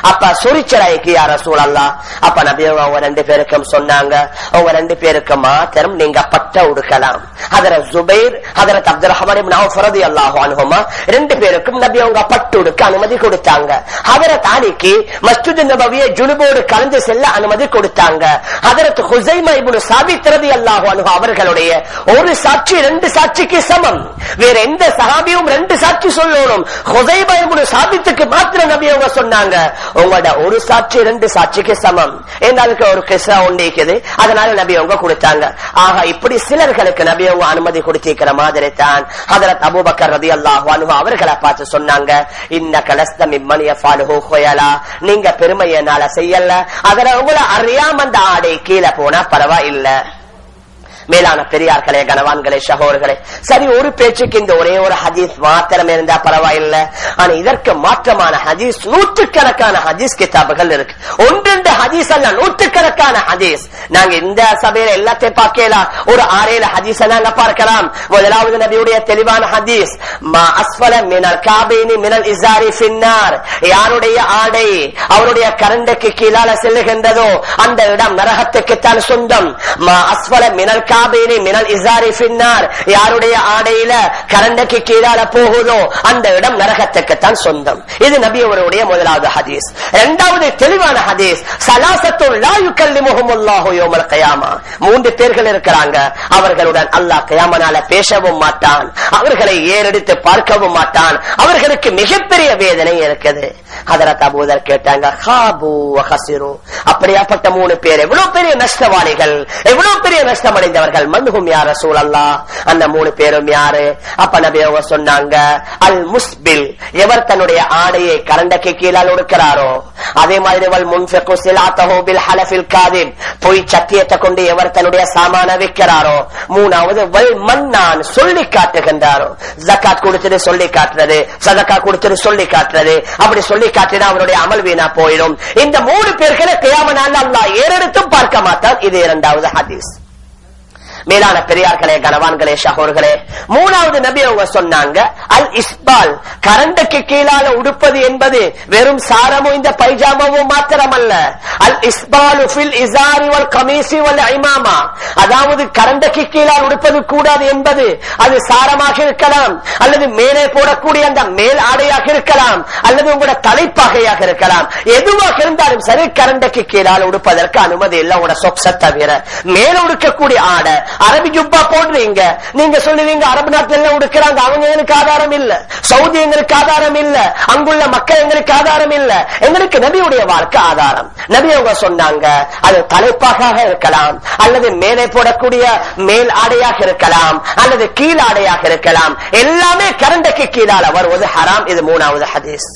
அப்ப சொரிச்சராய்க்கு யா ரசூலல்லாஹ். அப்ப நபி அவங்க ரெண்டு பேருக்கும் சொன்னாங்க, அவங்க ரெண்டு பேருக்கு மாத்திரம் நீங்க பட்ட உடுக்கலாம். ஹஜரத் ஜுபைர், ஹஜரத் அப்துல் ரஹ்மான் இப்னு அவுஃப் ரலியல்லாஹு அன்ஹுமா ரெண்டு பேருக்கும் நபி அவங்க பட்டு உடுக்க அனுமதி கொடுத்தாங்க. ஹஜரத் அலிக்கு மஸ்ஜித் நபவியை ஜுனுபோடு கலந்து செல்ல அனுமதி கொடுத்தாங்க. ஹஜரத் ஹுஸைமா இப்னு சாபித் ரலியல்லாஹு அன்ஹு அவர்களுடைய ஒரு சாட்சி ரெண்டு சாட்சிக்கு சமம். வேற எந்த சஹாபியும் ரெண்டு சாட்சி சொல்லணும், ஹுஸைமா இப்னு சாபித்துக்கு மாத்திரம் நபி அவங்க சொன்னாங்க, உங்களோட ஒரு சாட்சி ரெண்டு சாட்சிக்கு சமம். எங்களுக்கு ஒரு கிஸ்ஸா ஒன்று இருக்குது, அதனால நபி அவங்க கொடுத்தாங்க. ஆக இப்படி சிலர்களுக்கு நபி அவங்க அனுமதி கொடுத்திருக்கிற மாதிரி தான் ஹஜரத் அபூபக்கர் ரலியல்லாஹு அன்ஹு அவர்களை பார்த்து சொன்னாங்க, இன்னக லஸ்த மிம்மன் யஃபாலுஹு குயலா, நீங்க பெருமையனால செய்யல, அதனால உங்களை அறியாம அந்த ஆடை கீழே போனா பரவாயில்லை. மேலான பெரியார்களே, கனவான்களே, சகோதரர்களே, சரி ஒரு பேச்சுக்கு இந்த ஒரே ஒரு ஹதீஸ் மாத்திரம் இருந்தா பரவாயில்லை. ஆனா இதற்கு மாற்றமான ஹதீஸ் நூற்றுக்கணக்கான ஹதீஸ் கிதாபுகள் இருக்கு. ஒன்று ஹதீஸ் அல்ல, நூற்றுக்கணக்கான ஹதீஸ். நாங்க இந்த சபையில எல்லாத்தையும் பார்க்கலாம், ஒரு 6-7 ஹதீஸ் நாங்க பார்க்கலாம். முதலாவது நபியுடைய தெளிவான ஹதீஸ், மா அஸ்வல மினல் காபைனி மினல் இஸாரி ஃபின்னார், யாருடைய ஆடை அவருடைய கரண்டைக்கு கீழால செல்லுகின்றதோ அந்த இடம் நரகத்துக்குத்தான் சொந்தம். மா அஸ்வல மினல் காபைனி மினல் இஸாரி ஃபின்னார், யாருடைய ஆடையில கரண்டைக்கு கீழால போகுதோ அந்த இடம் நரகத்துக்குத்தான் சொந்தம். இது நபி அவருடைய முதலாவது ஹதீஸ். இரண்டாவது தெளிவான ஹதீஸ், ஸலாஸத்துல் லா யுகல்லிமுஹுமுல்லாஹு யௌமல் கியாமா, 3 பேர்கள் இருக்கிறாங்க, அவர்களுடன் அல்லாஹ் கியாமனால பேசவும் மாட்டான், அவர்களை ஏறெடுத்து பார்க்கவும் மாட்டான், அவர்களுக்கு மிகப்பெரிய வேதனை இருக்குது. ஹஜரத் அபூதர் கேட்டாங்க, ஹாபு வ ஹஸிரு, அப்படியாப்பட்ட 3 பேர் எவ்வளவு பெரிய நஷ்டவாளிகள், எவ்வளவு பெரிய நஷ்டம் அடைந்தவர்கள், மன்ஹும் யா ரசூலல்லாஹ், அந்த 3 பேரும் யாரு? அப்ப நபி அவங்க சொன்னாங்க, அல் முஸ்பில், எவர் தன்னுடைய ஆடையை கரண்டைக்கு கீழால் உடுக்கிறாரோ, அதே மாதிரி வல் முன்ஃபிகு ஸிலாத்தஹு பில் ஹலஃபில் காதிப், பொய் சத்தியத்தை கொண்டு எவர் தன்னுடைய சாமான விற்கிறாரோ, மூணாவது வல் மன்னான், சொல்லி காட்டுகின்றாரோ, ஜகாத் கொடுத்துட்டு சொல்லி காட்டுறது, சதகா கொடுத்துட்டு சொல்லி காட்டுறது, அப்படி சொல்லி காட்டினா அவருடைய அமல் வீணா போயிடும். இந்த 3 பேர்களை கியாம நாள்ல அல்லாஹ் ஏறெடுத்தும் பார்க்க மாட்டான். இது இரண்டாவது ஹதீஸ். மேலான பெரியார்களே, கனவான்களே, சகோதரர்களே, மூணாவது நபி அவங்க சொன்னாங்க, அல் இஸ்பால், கரண்டைக்கு கீழால உடுப்பது என்பது வெறும் சாரமும் இந்த பைஜாமாவும் மாத்திரமல்ல. அல் இஸ்பாலு ஃபில் இஸாரி வல் கமீஸி வல் இமாமா, அதாவது கரண்டைக்கு கீழால் உடுப்பது கூடாது என்பது அது சாரமாக இருக்கலாம், அல்லது மேலே போடக்கூடிய அந்த மேல் ஆடையாக இருக்கலாம், அல்லது உங்களோட தலைப்பாகையாக இருக்கலாம், எதுவாக இருந்தாலும் சரி கரண்டைக்கு கீழால் உடுப்பதற்கு அனுமதி இல்லை, உங்களோட சொக்ஸ தவிர. மேல உடுக்கக்கூடிய ஆடை அரபி ஜுப்பா போடுறீங்க, நீங்க சொல்லுவீங்க அரபு நாட்டில் உடுக்கிறாங்க, அவங்க எனக்கு ஆதாரம் ஆதாரம் இல்ல, சவுதி எங்களுக்கு ஆதாரம் இல்ல, அங்குள்ள மக்கள் எங்களுக்கு ஆதாரம் இல்ல. எங்களுக்கு நபியுடைய வாழ்க்கை ஆதாரம். நபி அவங்க சொன்னாங்க, அது தலைப்பாக இருக்கலாம், அல்லது மேலே போடக்கூடிய மேல் ஆடையாக இருக்கலாம், அல்லது கீழ் ஆடையாக இருக்கலாம். எல்லாமே கரண்டைக்கு கீழால வருவது ஹராம். இது 3வது ஹதீஸ்.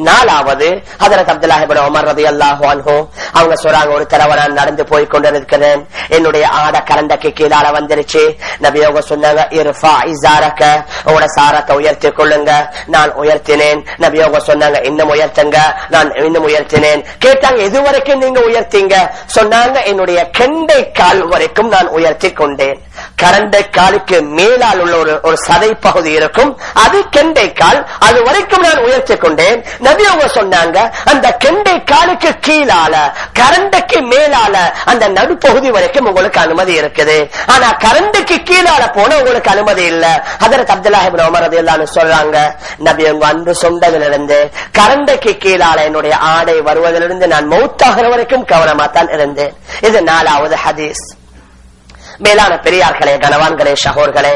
4வது ஹஜ்ரத் அப்துல்லாஹ் இப்னு உமர் ரலியல்லாஹு அன்ஹு அவங்க சொல்றாங்க, ஒரு தடவை நான் நடந்து போய் கொண்டிருக்கிறேன், என்னுடைய ஆடை கரண்டைக்கு கீழால வந்துருச்சு. நபி அவங்க சொன்னாங்க, இர்ஃபா இஸாரக, உங்களோட சாரத்தை உயர்த்தி கொள்ளுங்க. நான் உயர்த்தினேன். நபி அவங்க சொன்னாங்க, இன்னும் உயர்த்துங்க. நான் இன்னும் உயர்த்தினேன். கேட்டாங்க, எது வரைக்கும் நீங்க உயர்த்தீங்க? சொன்னாங்க, என்னுடைய கெண்டை கால் வரைக்கும் நான் உயர்த்தி கொண்டேன். கரண்டை காலுக்கு மேலால் உள்ள ஒரு சதை பகுதி இருக்கும், அது கெண்டை கால், அது வரைக்கும் நான் உயர்த்தி கொண்டேன். நபி அவங்க சொன்னாங்க, அந்த கெண்டை காலுக்கு கீழால கரண்டைக்கு மேலால அந்த நடுப்பகுதி வரைக்கும் உங்களுக்கு அனுமதி இருக்குது. ஆனா கரண்டைக்கு கீழால போன உங்களுக்கு அனுமதி இல்ல. ஹஜ்ரத் அப்துல்லாஹ் இப்னு உமர் ரலியல்லாஹு அன்ஹு சொல்றாங்க, நபி அவங்க அன்று சொன்னதிலிருந்து கரண்டைக்கு கீழால என்னுடைய ஆடை வருவதிலிருந்து நான் மௌத்தாகிற வரைக்கும் கவனமா தான் இருந்தேன். இது 4வது ஹதீஸ். மேலான பெரியார்களே, கனவான்களே, ஷஹோர்களே,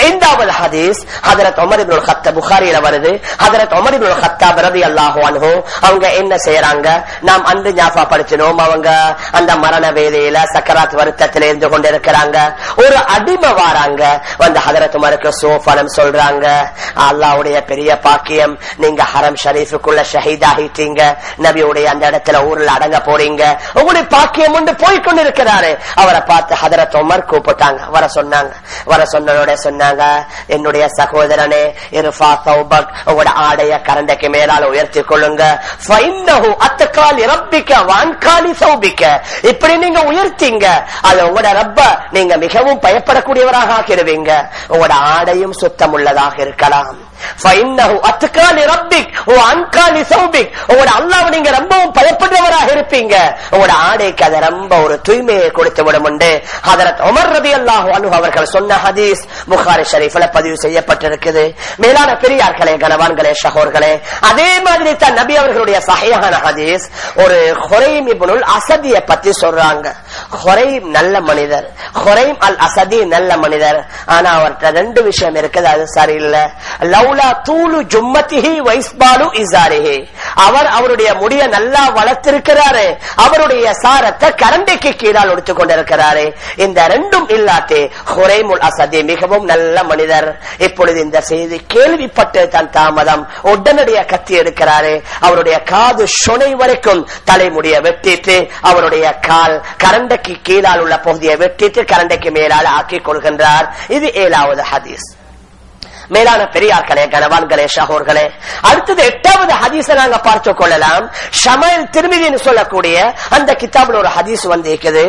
5வது ஹதீஸ் ஹஜ்ரத் உமர் இப்னுல் கத்தாப், புகாரியில வருது. ஹஜ்ரத் உமர் இப்னுல் கத்தாப் ரலியல்லாஹு அன்ஹு அவங்க என்ன செய்யறாங்க, நாம் அன்று ஞாபகப்படுத்தினோம், அவங்க அந்த மரண வேலையில சக்கராத் வருத்தத்தில் இருந்து கொண்டிருக்கிறாங்க. ஒரு அடிமை வாராங்க, வந்து ஹஜ்ரத் உமருக்கு சோஃபனம் சொல்றாங்க, அல்லாஹ்வுடைய பெரிய பாக்கியம், நீங்க ஹரம் ஷரீஃபுக்குள்ள ஷஹீத் ஆகிட்டீங்க, நபியுடைய அந்த இடத்துல ஊர்ல அடங்க போறீங்க, உங்களுடைய பாக்கியம் உண்டு போய்கொண்டிருக்கிறாரு. அவரை பார்த்து ஹஜ்ரத் உமர் கூப்பிட்டாங்க, வர சொன்னாங்க. வர சொன்னோட சொன்னாங்க, என்னுடைய சகோதரனே, இர்ஃபா தௌபக், உங்களோட ஆடைய கரண்டைக்கு மேலால உயர்த்தி கொள்ளுங்க. ஃபைன்னஹு அத்காலி ரப்பிக வஅன்காலி சௌபிக, இப்படி நீங்க உயர்த்தீங்க, அது உங்களோட ரப்ப நீங்க மிகவும் பயப்படக்கூடியவராக ஆக்கிடுவீங்க. உங்களோட ஆடையும் சுத்தமுள்ளதாக இருக்கலாம். அல்லாஹ் நீங்க ரொம்பவும் பயப்படுறவராக இருப்பீங்க. உங்களோட ஆடைக்கு அதை ரொம்ப ஒரு தூய்மையை கொடுத்து விடும். ஹஜ்ரத் உமர் ரலியல்லாஹு அன்ஹு அவர்கள் சொன்ன ஹதீஸ் புகாரி ஷரீஃப்ல பதிவு செய்யப்பட்டிருக்குது. மேலான பெரியார்களே, கனவான்களே, ஷஹோர்களே, அதே மாதிரி தான் நபி அவர்களுடைய சஹீஹான ஹதீஸ் ஒரு ஹுரைம் இப்னுல் அஸதியை பத்தி சொல்றாங்க. ஹுரைம் நல்ல மனிதர், ஹுரைம் அல் அஸதி நல்ல மனிதர். ஆனா அவர்கிட்ட 2 விஷயம் இருக்குது, அது சரியில்லை. அவர் அவருடைய முடிய நல்லா வளர்த்திருக்கிறாரு, அவருடைய சாரத்தை கரண்டைக்கு கீழால் எடுத்துக் கொண்டிருக்கிறாரு. இந்த 2ம் இல்லாதே ஹுரைமுல் அஸதி மிகவும் நல்ல மனிதர். இப்பொழுது இந்த செய்தி கேள்விப்பட்டு தன் தாமதம் உடனடியாக கத்தி எடுக்கிறாரு. அவருடைய காது சொனை வரைக்கும் தலைமுடிய வெட்டிட்டு அவருடைய கால் கரண்டைக்கு கீழால் உள்ள பகுதியை வெட்டிட்டு கரண்டைக்கு மேலால் ஆக்கிக் கொள்கின்றார். இது 7வது ஹதீஸ். மேலான பெரியார்களே, கனவான்களே, ஷஹோர்களே, அடுத்தது 8வது ஹதீஸை நாங்க பார்த்து கொள்ளலாம். ஷமைல் திருமிதின்னு சொல்லக்கூடிய அந்த கிதாபில் ஒரு ஹதீஸ் வந்து இருக்குது.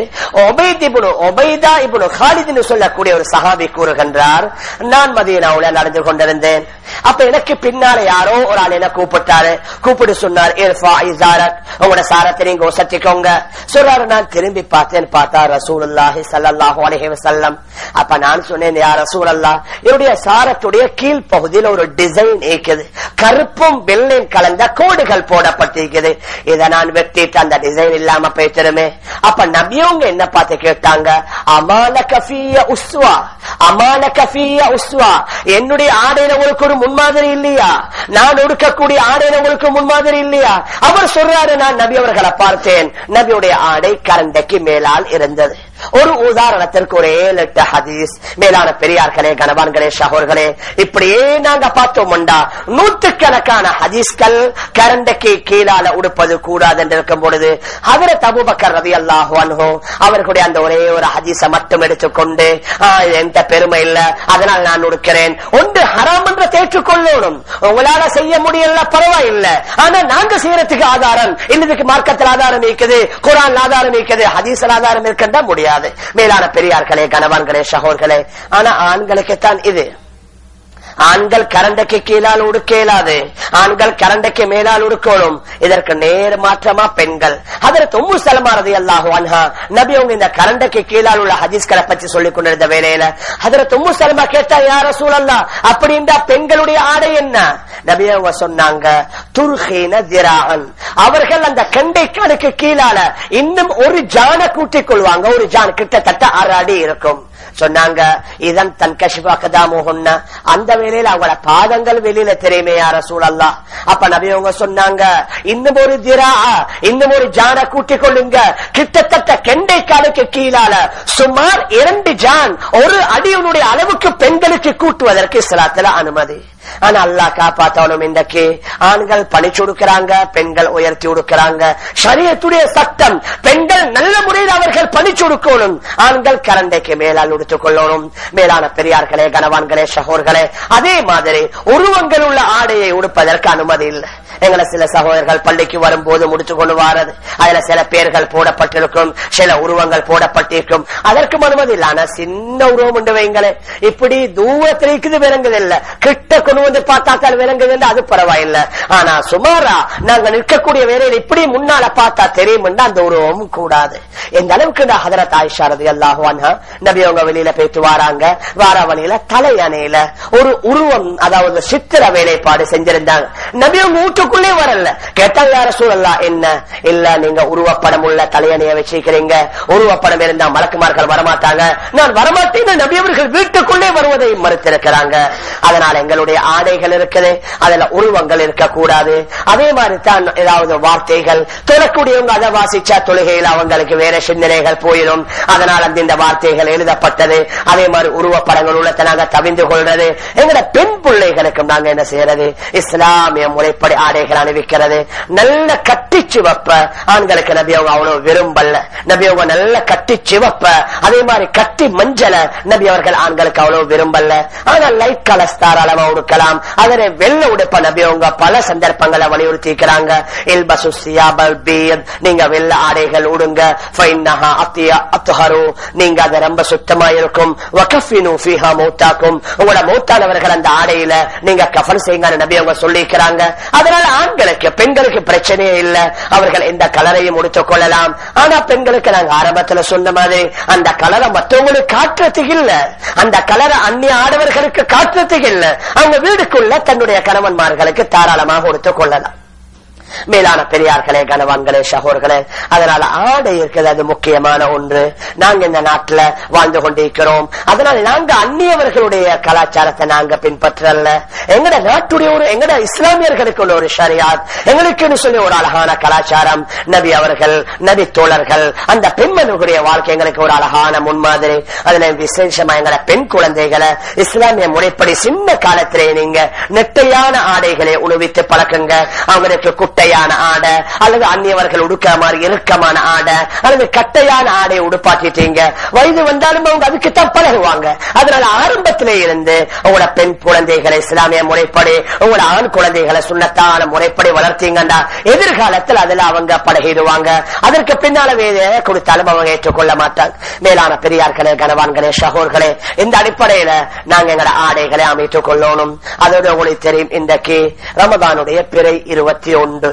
உபைதா இப்னு காலித்னு சொல்லக்கூடிய ஒரு சஹாபி கூறுகின்றார், நான் மதீனாவுல நடந்து கொண்டிருந்தேன். அப்ப எனக்கு பின்னால யாரோ ஒரு ஆள் என்ன கூப்பிட்டாரு. கூப்பிட்டு சொன்னார், இர்ஃபா இஸாரக், உங்களோட சாரத்தை நீங்க உசத்திக்கோங்க. சொல்றாரு. நான் திரும்பி பார்த்தேன், பார்த்தா ரசூலுல்லாஹி ஸல்லல்லாஹு அலைஹி வஸல்லம். அப்ப நான் சொன்னேன், யா ரசூலல்லாஹ், என்னுடைய சாரத்துடைய கீழ் பகுதியில் ஒரு டிசைன் இருக்குது, கருப்பும் வெள்ளையும் கலந்த கோடுகள் போடப்பட்டிருக்குது. இதை நான் வெட்டிட்டு அந்த டிசைன் இல்லாம போயிட்டுருமே. அப்ப நபியவங்க என்ன பார்த்து கேட்டாங்க, அமான கஃபிய உஸ்வா, அமான கஃபிய உஸ்வா, என்னுடைய ஆடையில உங்களுக்கு ஒரு முன்மாதிரி இல்லையா? நான் உடுக்கக்கூடிய ஆடையில உங்களுக்கு முன்மாதிரி இல்லையா? அவர் சொல்றாரு, நான் நபி அவர்களை பார்த்தேன், நபியுடைய ஆடை கரண்டைக்கு மேலால் இருந்தது. ஒரு உதாரணத்திற்கு ஒரு 7-8 ஹதீஸ். மேலான பெரியார்களே, கனவான்களே, ஷஹோர்களே, இப்படியே நாங்க பார்த்தோம்டா நூற்றுக்கணக்கான ஹதீஸ்கள் கரண்டைக்கு கீழால உடுப்பது கூடாது என்று இருக்கும் பொழுது ஹஜ்ரத் அபூபக்கர் ரலியல்லாஹு அன்ஹு அவர்களுடைய அந்த ஒரே ஒரு ஹதீஸை மட்டும் எடுத்துக்கொண்டு எந்த பெருமை இல்ல, அதனால் நான் உடுக்கிறேன், ஒன்று ஹராம் என்று தேற்றுக்கொள்ளணும். உங்களால செய்ய முடியல, பரவாயில்லை, ஆனா நாங்க செய்யறதுக்கு ஆதாரம் இன்னதுக்கு மார்க்கத்தில் ஆதாரம் இருக்குது, குர்ஆன் ஆதாரம் இருக்குது, ஹதீஸில் ஆதாரம் இருக்கின்ற முடியாது. மேலான பெரியார்களே, கனவான்களே, ஷஹோர்களே, ஆனா ஆண்களுக்குத்தான் இது. ஆண்கள் கரண்டைக்கு கீழால் உடுக்க இயலாது, ஆண்கள் கரண்டைக்கு மேலால் உடுக்கணும். இதற்கு நேர் மாற்றமா பெண்கள். ஹஜ்ரத் உம்மு சலமா ரலியல்லாஹு அன்ஹா நபி அவங்க இந்த கரண்டைக்கு கீழால் உள்ள ஹதீஸ்களை பற்றி சொல்லிக் கொண்டிருந்த வேளையில ஹஜ்ரத் உம்மு சலமா கேட்டா, யா ரசூலல்லாஹ், அப்படின்னா பெண்களுடைய ஆடை என்ன? நபி அவங்க சொன்னாங்க, துர்ஹீன திரான், அவர்கள் அந்த கண்டைக்காலுக்கு கீழால இன்னும் ஒரு ஜான கூட்டிக் கொள்வாங்க. ஒரு ஜான் கிட்டத்தட்ட 6 அடி இருக்கும். சொன்னாங்க, இதன் தன் கஷிபாக்கதாமோகன்னா, அந்த வேளையில அவங்கள பாதங்கள் வெளியில தெரியுமே யா ரசூலல்லாஹ். அப்ப நபி அவங்க சொன்னாங்க, இன்னும் ஒரு திரா, இன்னும் ஒரு ஜான கூட்டிக் கொள்ளுங்க. கிட்டத்தட்ட கெண்டைக்காலுக்கு கீழால சுமார் 2 ஜான், 1 அடியுடைய அளவுக்கு பெண்களுக்கு கூட்டுவதற்கு இஸ்லாத்துல அனுமதி. ஆனா அல்லாஹ் காப்பாத்தவனும், இன்றைக்கு ஆண்கள் பணிச்சு கொடுக்கிறாங்க, பெண்கள் உயர்த்தி கொடுக்கிறாங்க. ஷரியத்துடைய சட்டம், பெண்கள் நல்ல முறையில் அவர்கள் பணிச்சு கொடுக்கணும், ஆண்கள் கரண்டைக்கு மேலால் உடுத்துக் கொள்ளணும். மேலான பெரியார்களே, கனவான்களே, சகோதரர்களே, அதே மாதிரி உருவங்கள் உள்ள ஆடையை உடுப்பதற்கு அனுமதி இல்லை. எங்களை சில சகோதரர்கள் பள்ளிக்கு வரும்போது முடிச்சு கொண்டு வாரது, அதுல சில பேர்கள் போடப்பட்டிருக்கும், சில உருவங்கள் போடப்பட்டிருக்கும், அதற்கும் அனுமதி இல்லை. ஆனா சின்ன உருவம் உண்டு வைங்களே, இப்படி தூரத்தில் இருக்குது விளங்குது இல்ல, கிட்ட கொண்டு வந்து பார்த்தாத்தால் விளங்குது, அது பரவாயில்லை. ஆனா சுமாரா நாங்க நிற்கக்கூடிய வேலையில் இப்படி முன்னால பார்த்தா தெரியும், அந்த உருவம் கூடாது. எந்த அளவுக்கு ஹதரத் ஆயிஷா ரலியல்லாஹு அன்ஹா நபி அவங்க வெளியில போயிட்டு வாராங்க, வார வழியில தலையணையில ஒரு உருவம், அதாவது சித்திர வேலைப்பாடு செஞ்சிருந்தாங்க. நபி அவங்க வீட்டுக்குள்ளே வரல. கேட்டால் யா ரசூலல்லாஹ், என்ன இல்ல, நீங்க உருவப்படம் உள்ள தலையணைய வச்சிருக்கிறீங்க, உருவப்படம் இருந்தா மலக்குமார்கள் வரமாட்டாங்க, நான் வரமாட்டேன். நபி அவர்கள் வீட்டுக்குள்ளே வருவதை மறுத்திருக்கிறாங்க. அதனால எங்களுடைய ஆடைகள் இருக்குது, அதுல உருவங்கள் இருக்கக்கூடாது. அதே மாதிரி தான் ஏதாவது வார்த்தைகள் தொழக்கூடியவங்க அதை வாசிச்சா தொழுகையில் அவங்களுக்கு வேற சிந்தனைகள் போயிடும். அதனால இந்த வார்த்தைகள் எழுதப்பட்டது. அதே மாதிரி உருவப்படங்கள் உள்ளத்தை நாங்க தவிந்து கொள்றது. எங்கட பெண் பிள்ளைகளுக்கும் நாங்க என்ன செய்யறது, இஸ்லாமிய முறைப்படி ஆடைகள் அணிவிக்கிறது. நல்ல கட்டி சிவப்ப ஆண்களுக்கு நபி அவங்க அவ்வளவு விரும்பல. நபி அவங்க நல்ல கட்டி சிவப்ப, அதே மாதிரி கட்டி மஞ்சள நபி அவர்கள் ஆண்களுக்கு அவ்வளவு விரும்பல. ஆனா லைட் கலர்ஸ் தாராளமா உடுக்கலாம். அதனை வெள்ள உடுப்ப நபி அவங்க பல சந்தர்ப்பங்களை வலியுறுத்தி இருக்கிறாங்க. நீங்க வெள்ள ஆடைகள் உடுங்க, நீங்க அதை ரொம்ப சுத்தமா இருக்கும். உங்களோட மௌத்தானவர்கள் அந்த ஆடையில நீங்க கஃபன் செய்யுங்க நபி அவங்க சொல்லி இருக்கிறாங்க. அதனால ஆண்களுக்கு பெண்களுக்கு பிரச்சனையே இல்லை, அவர்கள் எந்த கலரையும் உடுத்துக் கொள்ளலாம். ஆனா பெண்களுக்கு நாங்க ஆரம்பத்துல சொன்ன மாதிரி அந்த கலரை மற்றவங்களுக்கு காட்டுறதுக்கு இல்ல, அந்த கலரை அந்நிய ஆடவர்களுக்கு காட்டுறதுக்கு இல்ல, அவங்க வீடுக்குள்ள தன்னுடைய கணவன்மார்களுக்கு தாராளமாக உடுத்துக் கொள்ளலாம். மேலான பெரியார்களே, கனவான்களே, சகோதரர்களே, அதனால ஆடை இருக்கிறது, அது முக்கியமான ஒன்று. நாங்க இந்த நாட்டுல வாழ்ந்து கொண்டிருக்கிறோம். அதனால நாங்க அந்நியவர்களுடைய கலாச்சாரத்தை நாங்க பின்பற்றல. எங்கட நாட்டுடைய ஒரு, எங்கட இஸ்லாமியர்களுக்கு உள்ள ஒரு ஷரியாத், எங்களுக்கு சொல்லி ஒரு அழகான கலாச்சாரம், நபி அவர்கள், நபி தோழர்கள், அந்த பெண்மனுடைய வாழ்க்கை எங்களுக்கு ஒரு அழகான முன்மாதிரி. அதுல விசேஷமா எங்கட பெண் குழந்தைகளை இஸ்லாமிய முறைப்படி சின்ன காலத்திலே நீங்க நெட்டையான ஆடைகளை உணவித்து பழக்குங்க. அவங்களுக்கு குட்டையான ஆடை அல்லது அந்நியவர்கள் உடுக்கிற மாதிரி இறுக்கமான ஆடை அல்லது கட்டையான ஆடை உடுப்பாட்டிட்டீங்க, வயது வந்தாலும் அவங்க அதுக்குத்தான் பழகுவாங்க. அதனால ஆரம்பத்திலே இருந்து உங்களோட பெண் குழந்தைகளை இஸ்லாமிய முறைப்படி, உங்களோட ஆண் குழந்தைகளை சுன்னத்தான முறைப்படி வளர்த்தீங்கன்னா எதிர்காலத்தில் அதுல அவங்க பழகிடுவாங்க. அதற்கு பின்னால வேற கொடுத்தாலும் அவங்க ஏற்றுக்கொள்ள மாட்டாங்க. மேலான பெரியார்களே, கனவான்களே, சகோதரர்களே, இந்த அடிப்படையில நாங்க எங்களோட ஆடைகளை அமைத்துக் கொள்ளணும். அதோட உங்களுக்கு தெரியும், இன்றைக்கு ரமதானுடைய பிறை 21,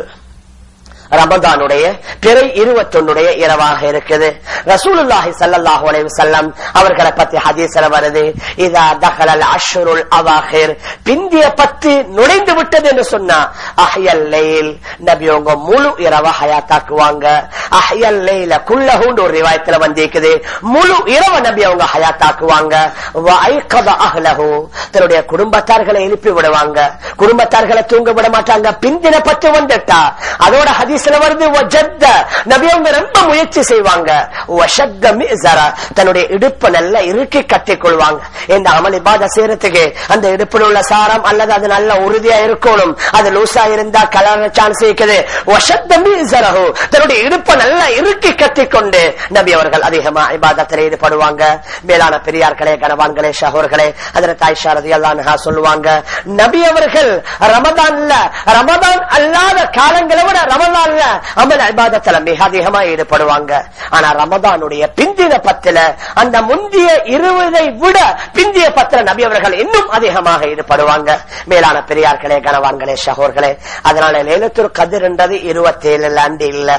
ரமதானுடைய பிறை 21 இரவாக இருக்குது. ரசூலுல்லாஹி ஸல்லல்லாஹு அலைஹி வஸல்லம் அவர்களை பத்தி ஹதீஸ்ல வருது, இதா தகலல் அஷ்ருல் அவாஹிர், பிந்திய 10 நுழைந்து விட்டது என்று சொன்னா அஹ்யல் லைல், நபி அவங்க முழு இரவ ஹயாத்தாக்குவாங்க. அஹ்யல் லைல குல்லஹு ஒரு ரிவாயத்துல வந்திருக்குது, முழு இரவ நபி அவங்க ஹயாத்தாக்குவாங்க. வ ஐகத அஹ்லஹு, தன்னுடைய குடும்பத்தார்களை எழுப்பி விடுவாங்க. குடும்பத்தார்களை தூங்க விட மாட்டாங்க. பிந்தின 10 வந்துட்டா அதோட ஹதீஸ்ல வருது, வஜத்த, நபி அவங்க ரொம்ப முயற்சி செய்வாங்க. வஷத்த மிஸர, தன்னுடைய இடுப்பு நல்ல இறுக்கி கட்டிக் கொள்வாங்க. இந்த அமல் இபாதத் செய்யறதுக்கு அந்த இடுப்பில் உள்ள சாரம் அல்லது அது நல்ல உறுதியா இருக்கணும். அது லூசா இருந்தா கலர சான்ஸ் இருக்குது. வஷத்த மிஸரஹு, தன்னுடைய இடுப்பை நல்லா இறுக்கி கட்டிக்கொண்டு நபி அவர்கள் அதிகமா இபாதத்தில் ஈடுபடுவாங்க. மேலான பெரியார்களே, கனவான்களே, சகோதரர்களே, ஹஜ்ரத் ஆயிஷா ரலியல்லாஹு அன்ஹா சொல்லுவாங்க, நபி அவர்கள் ரமதான் அல்லாத காலங்களை விட ரமதான் சாதாரண அமல் இபாதத்துல மிக அதிகமா ஈடுபடுவாங்க. ஆனா ரமதானுடைய பிந்தின 10 அந்த முந்திய 20 விட பிந்திய 10 நபி அவர்கள் இன்னும் அதிகமாக ஈடுபடுவாங்க. மேலான பெரியார்களே, கனவான்களே, சகோர்களே, அதனால லைலத்துல் கத்ர் என்றது 27 ஆண்டு இல்ல.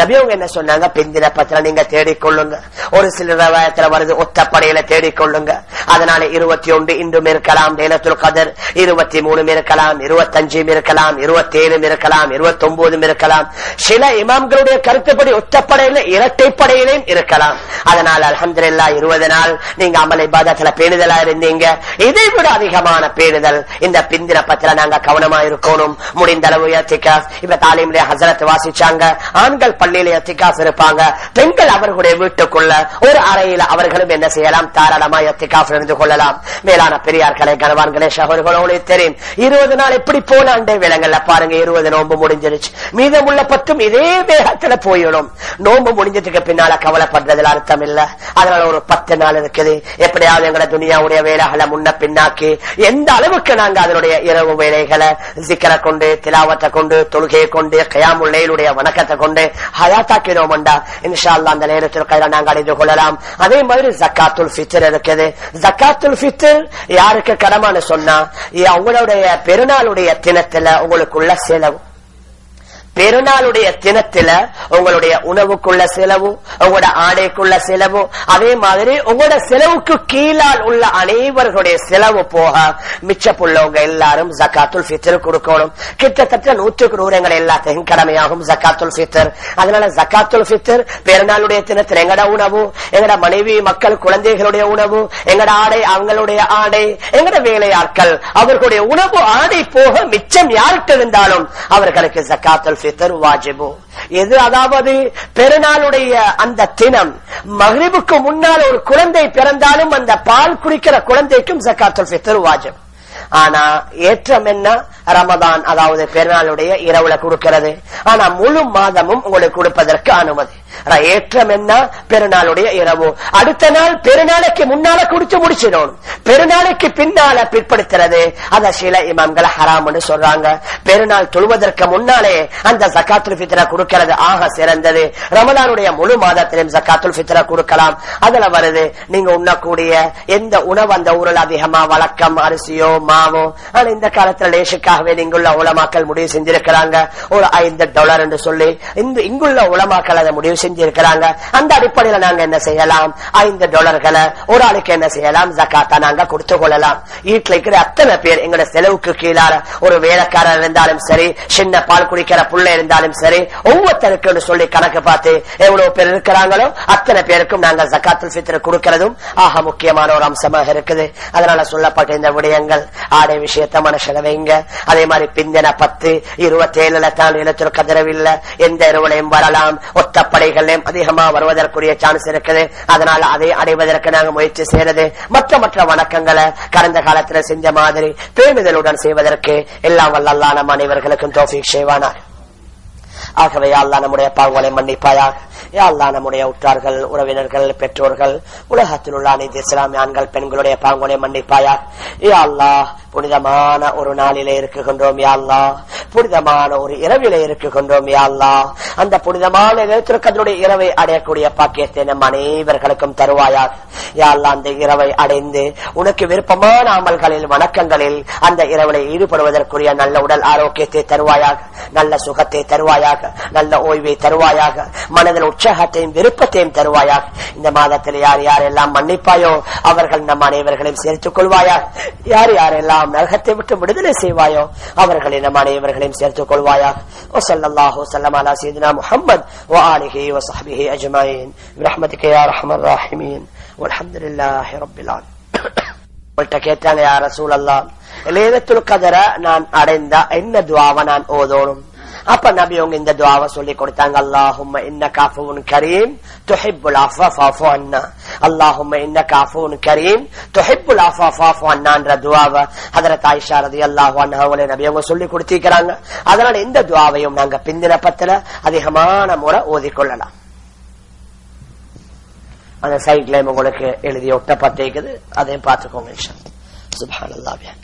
நபி அவங்க என்ன சொன்னாங்க, பிந்தின 10 நீங்க தேடிக்கொள்ளுங்க. ஒரு சில ரிவாயத்துல வருது ஒத்தப்படையில தேடிக்கொள்ளுங்க. அதனால 21 இன்றும் இருக்கலாம் லைலத்துல் கத்ர், 23 இருக்கலாம், 25 இருக்கலாம், 27 இருக்கலாம், 29 இருக்கலாம். சில இமாம்களுடைய கருத்துப்படி ஒத்தப்படையில இரட்டைப்படையிலும் இருக்கலாம். அதனால அல்ஹம்துலில்லாஹ் 20 நாள் நீங்க அமல் இபாதத்துல பேணுதலா இருந்தீங்க. இதை விட அதிகமான பேணுதல் இந்த பிந்தின 10 நாங்க கவனமா இருக்கணும். முடிந்த அளவு இத்திகாஃப், இப்ப தாலீம்ல ஹஸரத் வாசிச்சாங்க, ஆண்கள் பள்ளியில இத்திகாஃப் இருப்பாங்க, பெண்கள் அவர்களுடைய வீட்டுக்குள்ள ஒரு அறையில அவர்களும் என்ன செய்யலாம், தாராளமா இத்திகாஃப் இருந்து கொள்ளலாம். மேலான பெரியார்களே, கனவான்களே, சகோதரர்களே, தெரியும் 20 நாள் எப்படி போனாண்டே விலங்கல்ல பாருங்க. 20 நோன்பு முடிஞ்சிருச்சு, மீதமுள்ள 10 இதே வேகத்துல போயிடும். நோன்பு முடிஞ்சதுக்கு பின்னால கவலைப்படுறதுல அர்த்தம் இல்ல. அதனால ஒரு 10 நாள் இருக்குது. எப்படியாவது எங்களை துனியாவுடைய வேலைகளை முன்ன பின்னாக்கி எந்த அளவுக்கு நாங்க அதனுடைய இரவு வேலைகளை சிக்கரை கொண்டு, திலாவத்தை கொண்டு, தொழுகையை கொண்டு, கயாமுல் லைலுடைய வணக்கத்தை கொண்டு ஹயாத்தாக்கினோம்டா இன்ஷா அல்லாஹ் அந்த நேரத்தில் கையில நாங்க அடைந்து கொள்ளலாம். அதே மாதிரி ஜக்காத்துல் ஃபித்ர் இருக்குது. ஜக்காத்துல் ஃபித்ர் யாருக்கு கடமைன்னு சொன்னா, உங்களுடைய பெருநாளுடைய தினத்துல உங்களுக்குள்ள செலவு, பெருநாளுடைய தினத்துல உங்களுடைய உணவுக்குள்ள செலவு, உங்களோட ஆடைக்குள்ள செலவு, அதே மாதிரி உங்களோட செலவுக்கு கீழால் உள்ள அனைவர்களுடைய செலவு போக மிச்சப்புள்ளவங்க எல்லாரும் ஜக்காத்துல் ஃபித்ர் கொடுக்கணும். கிட்டத்தட்ட 100க்கு 100 எங்களை எல்லாத்தையும் கடமையாகும் ஜக்காத்துல் ஃபித்ர். அதனால ஜக்காத்துல் ஃபித்ர் பெருநாளுடைய தினத்துல எங்கட உணவு, எங்கட மனைவி மக்கள் குழந்தைகளுடைய உணவு, எங்கட ஆடை அவங்களுடைய ஆடை, எங்கட வேலையாட்கள் அவர்களுடைய உணவு ஆடை போக மிச்சம் யார்கிட்ட இருந்தாலும் அவர்களுக்கு ஜக்காத்துல் வாஜிபு. எது அதாவது பெருநாளுடைய அந்த தினம் மக்ரிபுக்கு முன்னால் ஒரு குழந்தை பிறந்தாலும் அந்த பால் குடிக்கிற குழந்தைக்கும் ஜக்காத்துல் ஃபித்ர் வாஜிப். ஆனா ஏற்றம் என்ன, ரமதான் அதாவது பெருநாளுடைய இரவுல கொடுக்கிறது. ஆனா முழு மாதமும் உங்களுக்கு கொடுப்பதற்கு அனுமதி. ஏற்றம் என்ன, பெருநாளுடைய இரவு. அடுத்த நாள் பெருநாளைக்கு முன்னால குடிச்சு முடிச்சிடணும். பெருநாளைக்கு பின்னால பிற்படுத்துறது அத சில இமாம்கள் ஹராம்னு சொல்றாங்க. பெருநாள் தொழுவதற்கு முன்னாலே அந்த ஜக்காத்துல் ஃபித்ர கொடுக்கிறது ஆக சிறந்தது. ரமலானுடைய முழு மாதத்திலும் ஜக்காத்துல் ஃபித்ர கொடுக்கலாம். அதுல வருது நீங்க உண்ணக்கூடிய எந்த உணவு அந்த ஊரில் அதிகமா வழக்கம், அரிசியோ மாவோ. ஆனா இந்த காலத்துல லேசுக்காகவே இங்குள்ள உலமாக்கள் முடிவு செஞ்சிருக்கிறாங்க ஒரு $5 என்று சொல்லி இங்குள்ள உலமாக்கள் அதை முடிவு செஞ்சிருக்கிறாங்க. அந்த அடிப்படையில நாங்க என்ன செய்யலாம், $5 ஒரு ஆளுக்கு என்ன செய்யலாம், ஜக்காத்தா நாங்க கொடுத்து கொள்ளலாம். வீட்டுல இருக்கிற அத்தனை பேர் எங்களோட செலவுக்கு கீழால ஒரு வேலைக்காரர் இருந்தாலும் சரி, சின்ன பால் குடிக்கிற புள்ள இருந்தாலும் சரி, ஒவ்வொருத்தருக்கு சொல்லி கணக்கு பார்த்து எவ்வளவு பேர் இருக்கிறாங்களோ அத்தனை பேருக்கும் நாங்க ஜக்காத்துல் ஃபித்ர் கொடுக்கிறதும் ஆக முக்கியமான ஒரு அம்சமாக இருக்குது. அதனால சொல்லப்பட்ட இந்த விடயங்கள் ஆடை விஷயத்த மனசுல வைங்க. அதே மாதிரி பிந்தின 10, 27 தான் லைலத்துல் கத்ர் இல்ல, எந்த இரவுலையும் வரலாம். ஒத்தப்படைகளையும் அதிகமா வருவதற்குரிய சான்ஸ் இருக்குது. அதனால அதை அடைவதற்கு நாங்க முயற்சி செய்யறது, மற்ற வணக்கங்களை கடந்த காலத்துல செஞ்ச மாதிரி பேணுதலுடன் செய்வதற்கு எல்லாம் வல்ல அல்லாஹ் நம் அனைவர்களுக்கும் தௌஃபீக் செய்வானார். ஆகவே யா அல்லாஹ் நம்முடைய பாவங்களை மன்னிப்பாயாக. யா அல்லாஹ் நம்முடைய உற்றார்கள், உறவினர்கள், பெற்றோர்கள், உலகத்தில் உள்ள அனைத்து இஸ்லாமிய ஆண்கள் பெண்களுடைய பாவங்களை மன்னிப்பாயாக. யா அல்லாஹ் புனிதமான ஒரு நாளிலே இருக்குகின்றோம். யா அல்லாஹ் புனிதமான ஒரு இரவிலே இருக்குகின்றோம். யா அல்லாஹ் அந்த புனிதமான லைலத்துல் இரவை அடையக்கூடிய பாக்கியத்தை நம் அனைவர்களுக்கும் தருவாயாக. யா அல்லாஹ் அந்த இரவை அடைந்து உனக்கு விருப்பமான அமல்களில் வணக்கங்களில் அந்த இரவிலே ஈடுபடுவதற்குரிய நல்ல உடல் ஆரோக்கியத்தை தருவாயாக, நல்ல சுகத்தை தருவாயாக, நல்ல ஓய்வை தருவாயாக, மனதில் உற்சாகத்தையும் விருப்பத்தையும் தருவாயாக. இந்த மாதத்தில் யார் யாரெல்லாம் மன்னிப்பாயோ அவர்கள் நம் அனைவர்களையும் சேர்த்துக் கொள்வாயாக. யார் யாரெல்லாம் நரகத்தை விட்டு விடுதலை செய்வாயோ அவர்களை நம் அனைவர்களையும் சேர்த்துக் கொள்வாயாக. வஸல்லல்லாஹு வஸல்லம் அலா சய்யிதினா முஹம்மத் வ ஆலிஹி வ ஸஹ்பிஹி அஜ்மஈன் பிரஹ்மதிக யா அர்ஹமர் ராஹிமீன் வல்ஹம்துலில்லாஹி ரப்பில் ஆலமீன். கேட்டாங்க, யா ரசூலல்லாஹ் லைலத்துல் கத்ர நான் அடைந்தா என்ன துஆவை நான் ஓதணும்? அப்ப நபி அவங்க இந்த துஆவை சொல்லி கொடுத்தாங்க. அல்லாஹும்ம இன்னக அஃபுவுன் கரீம் துஹிப்புல் அஃவ ஃபஅஃபு அன்னா. அல்லாஹும்ம இன்னக அஃபுவுன் கரீம் துஹிப்புல் அஃவ ஃபஅஃபு அன்னான்ற துஆவை ஹஜ்ரத் ஆயிஷா ரலியல்லாஹு அன்ஹா அவங்களே நபி அவங்க சொல்லி கொடுத்திருக்காங்க. அதனால இந்த துஆவையும் நாங்க பிந்தின 10 அதிகமான முறை ஓதிக்கொள்ளலாம். அந்த சைட்ல உங்களுக்கு எழுதிய ஒட்டப்பட்டிருக்குது, அதையும் பார்த்துக்கோங்க. சுப்ஹானல்லாஹ்.